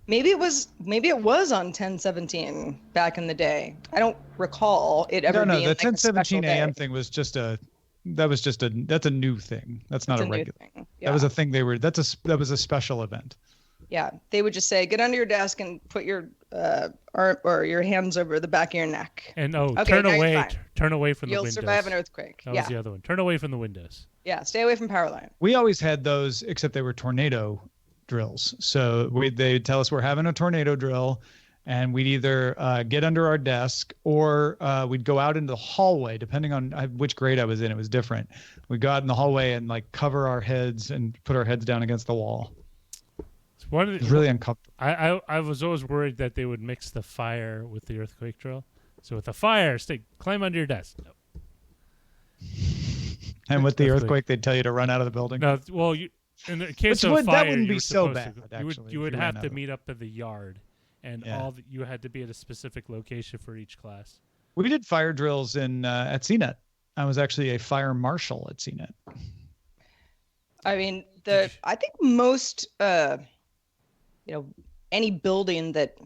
[SPEAKER 3] Maybe it was on 10:17 back in the day. I don't recall it ever being
[SPEAKER 1] the 10:17 a.m.
[SPEAKER 3] day.
[SPEAKER 1] thing was that's a new thing. That's not a regular
[SPEAKER 3] thing. Yeah.
[SPEAKER 1] That was a thing that was a special event.
[SPEAKER 3] Yeah, they would just say, get under your desk and put your or your hands over the back of your neck.
[SPEAKER 2] And
[SPEAKER 3] okay,
[SPEAKER 2] turn away from the windows.
[SPEAKER 3] You'll survive an earthquake.
[SPEAKER 2] That was the other one. Turn away from the windows.
[SPEAKER 3] Yeah, stay away from power line.
[SPEAKER 1] We always had those, except they were tornado drills. So they'd tell us we're having a tornado drill, and we'd either get under our desk or we'd go out into the hallway. Depending on which grade I was in, it was different. We'd go out in the hallway and cover our heads and put our heads down against the wall. It was really uncomfortable.
[SPEAKER 2] I was always worried that they would mix the fire with the earthquake drill. So with the fire, climb under your desk. No.
[SPEAKER 1] And with the earthquake, they'd tell you to run out of the building.
[SPEAKER 2] No, well, in the case of fire,
[SPEAKER 1] that wouldn't be so bad.
[SPEAKER 2] You would have to meet up at the yard, and you had to be at a specific location for each class.
[SPEAKER 1] We did fire drills at CNET. I was actually a fire marshal at CNET.
[SPEAKER 3] I mean, I think most any building that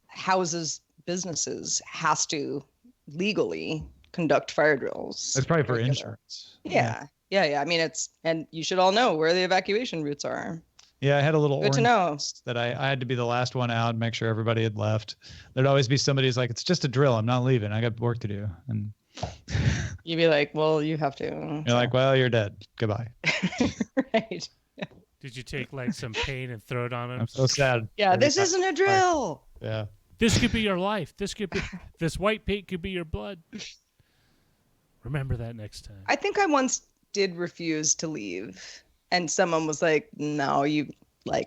[SPEAKER 3] houses businesses has to legally conduct fire drills.
[SPEAKER 1] It's probably for insurance.
[SPEAKER 3] Yeah. I mean, and you should all know where the evacuation routes are.
[SPEAKER 1] Yeah, I had a little
[SPEAKER 3] Good to know.
[SPEAKER 1] that I had to be the last one out and make sure everybody had left. There'd always be somebody who's like, it's just a drill. I'm not leaving. I got work to do. And
[SPEAKER 3] you'd be like, well, you have to.
[SPEAKER 1] You're like, well, you're dead. Goodbye.
[SPEAKER 3] Right.
[SPEAKER 2] Did you take some paint and throw it on him?
[SPEAKER 1] I'm so sad.
[SPEAKER 3] Yeah, this isn't a drill.
[SPEAKER 1] Yeah.
[SPEAKER 2] This could be your life. This white paint could be your blood. Remember that next time.
[SPEAKER 3] I think I once did refuse to leave, and someone was like, no,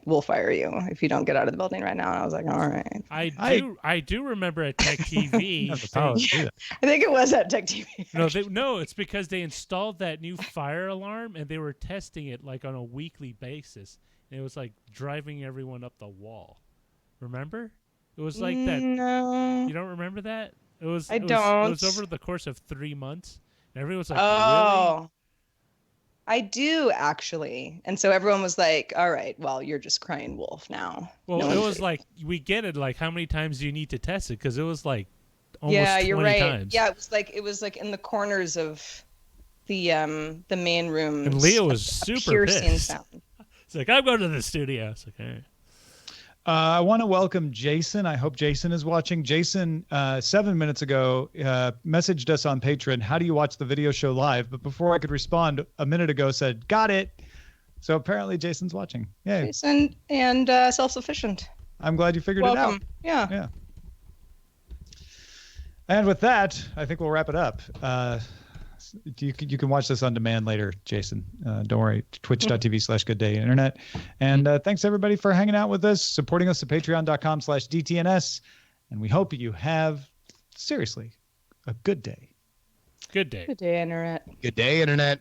[SPEAKER 3] we'll fire you if you don't get out of the building right now. And I was like, all right.
[SPEAKER 2] I do remember at Tech TV.
[SPEAKER 3] I think it was at Tech TV.
[SPEAKER 2] No, it's because they installed that new fire alarm, and they were testing it on a weekly basis. And it was driving everyone up the wall. Remember? It was like that.
[SPEAKER 3] No.
[SPEAKER 2] You don't remember that? It was over the course of 3 months. And everyone was like, really?
[SPEAKER 3] I do, actually. And so everyone was like, all right, well, you're just crying wolf now.
[SPEAKER 2] Well, it was we get it. How many times do you need to test it? Because it was almost
[SPEAKER 3] you're
[SPEAKER 2] 20
[SPEAKER 3] right.
[SPEAKER 2] times.
[SPEAKER 3] Yeah, it was in the corners of the main rooms.
[SPEAKER 2] And Leo was super
[SPEAKER 3] piercing
[SPEAKER 2] pissed.
[SPEAKER 3] sound.
[SPEAKER 2] It's I'm going to the studio. It's all right.
[SPEAKER 1] I want to welcome Jason. I hope Jason is watching. Jason, 7 minutes ago, messaged us on Patreon. How do you watch the video show live? But before I could respond, a minute ago said, got it. So apparently Jason's watching. Yay.
[SPEAKER 3] Jason and self-sufficient.
[SPEAKER 1] I'm glad you figured it out.
[SPEAKER 3] Yeah.
[SPEAKER 1] And with that, I think we'll wrap it up. You can watch this on demand later, Jason. Don't worry. Twitch.tv/GoodDayInternet. And thanks everybody for hanging out with us, supporting us at patreon.com/DTNS. And we hope you have, seriously, a good day.
[SPEAKER 2] Good day.
[SPEAKER 3] Good day, Internet.
[SPEAKER 4] Good day, Internet.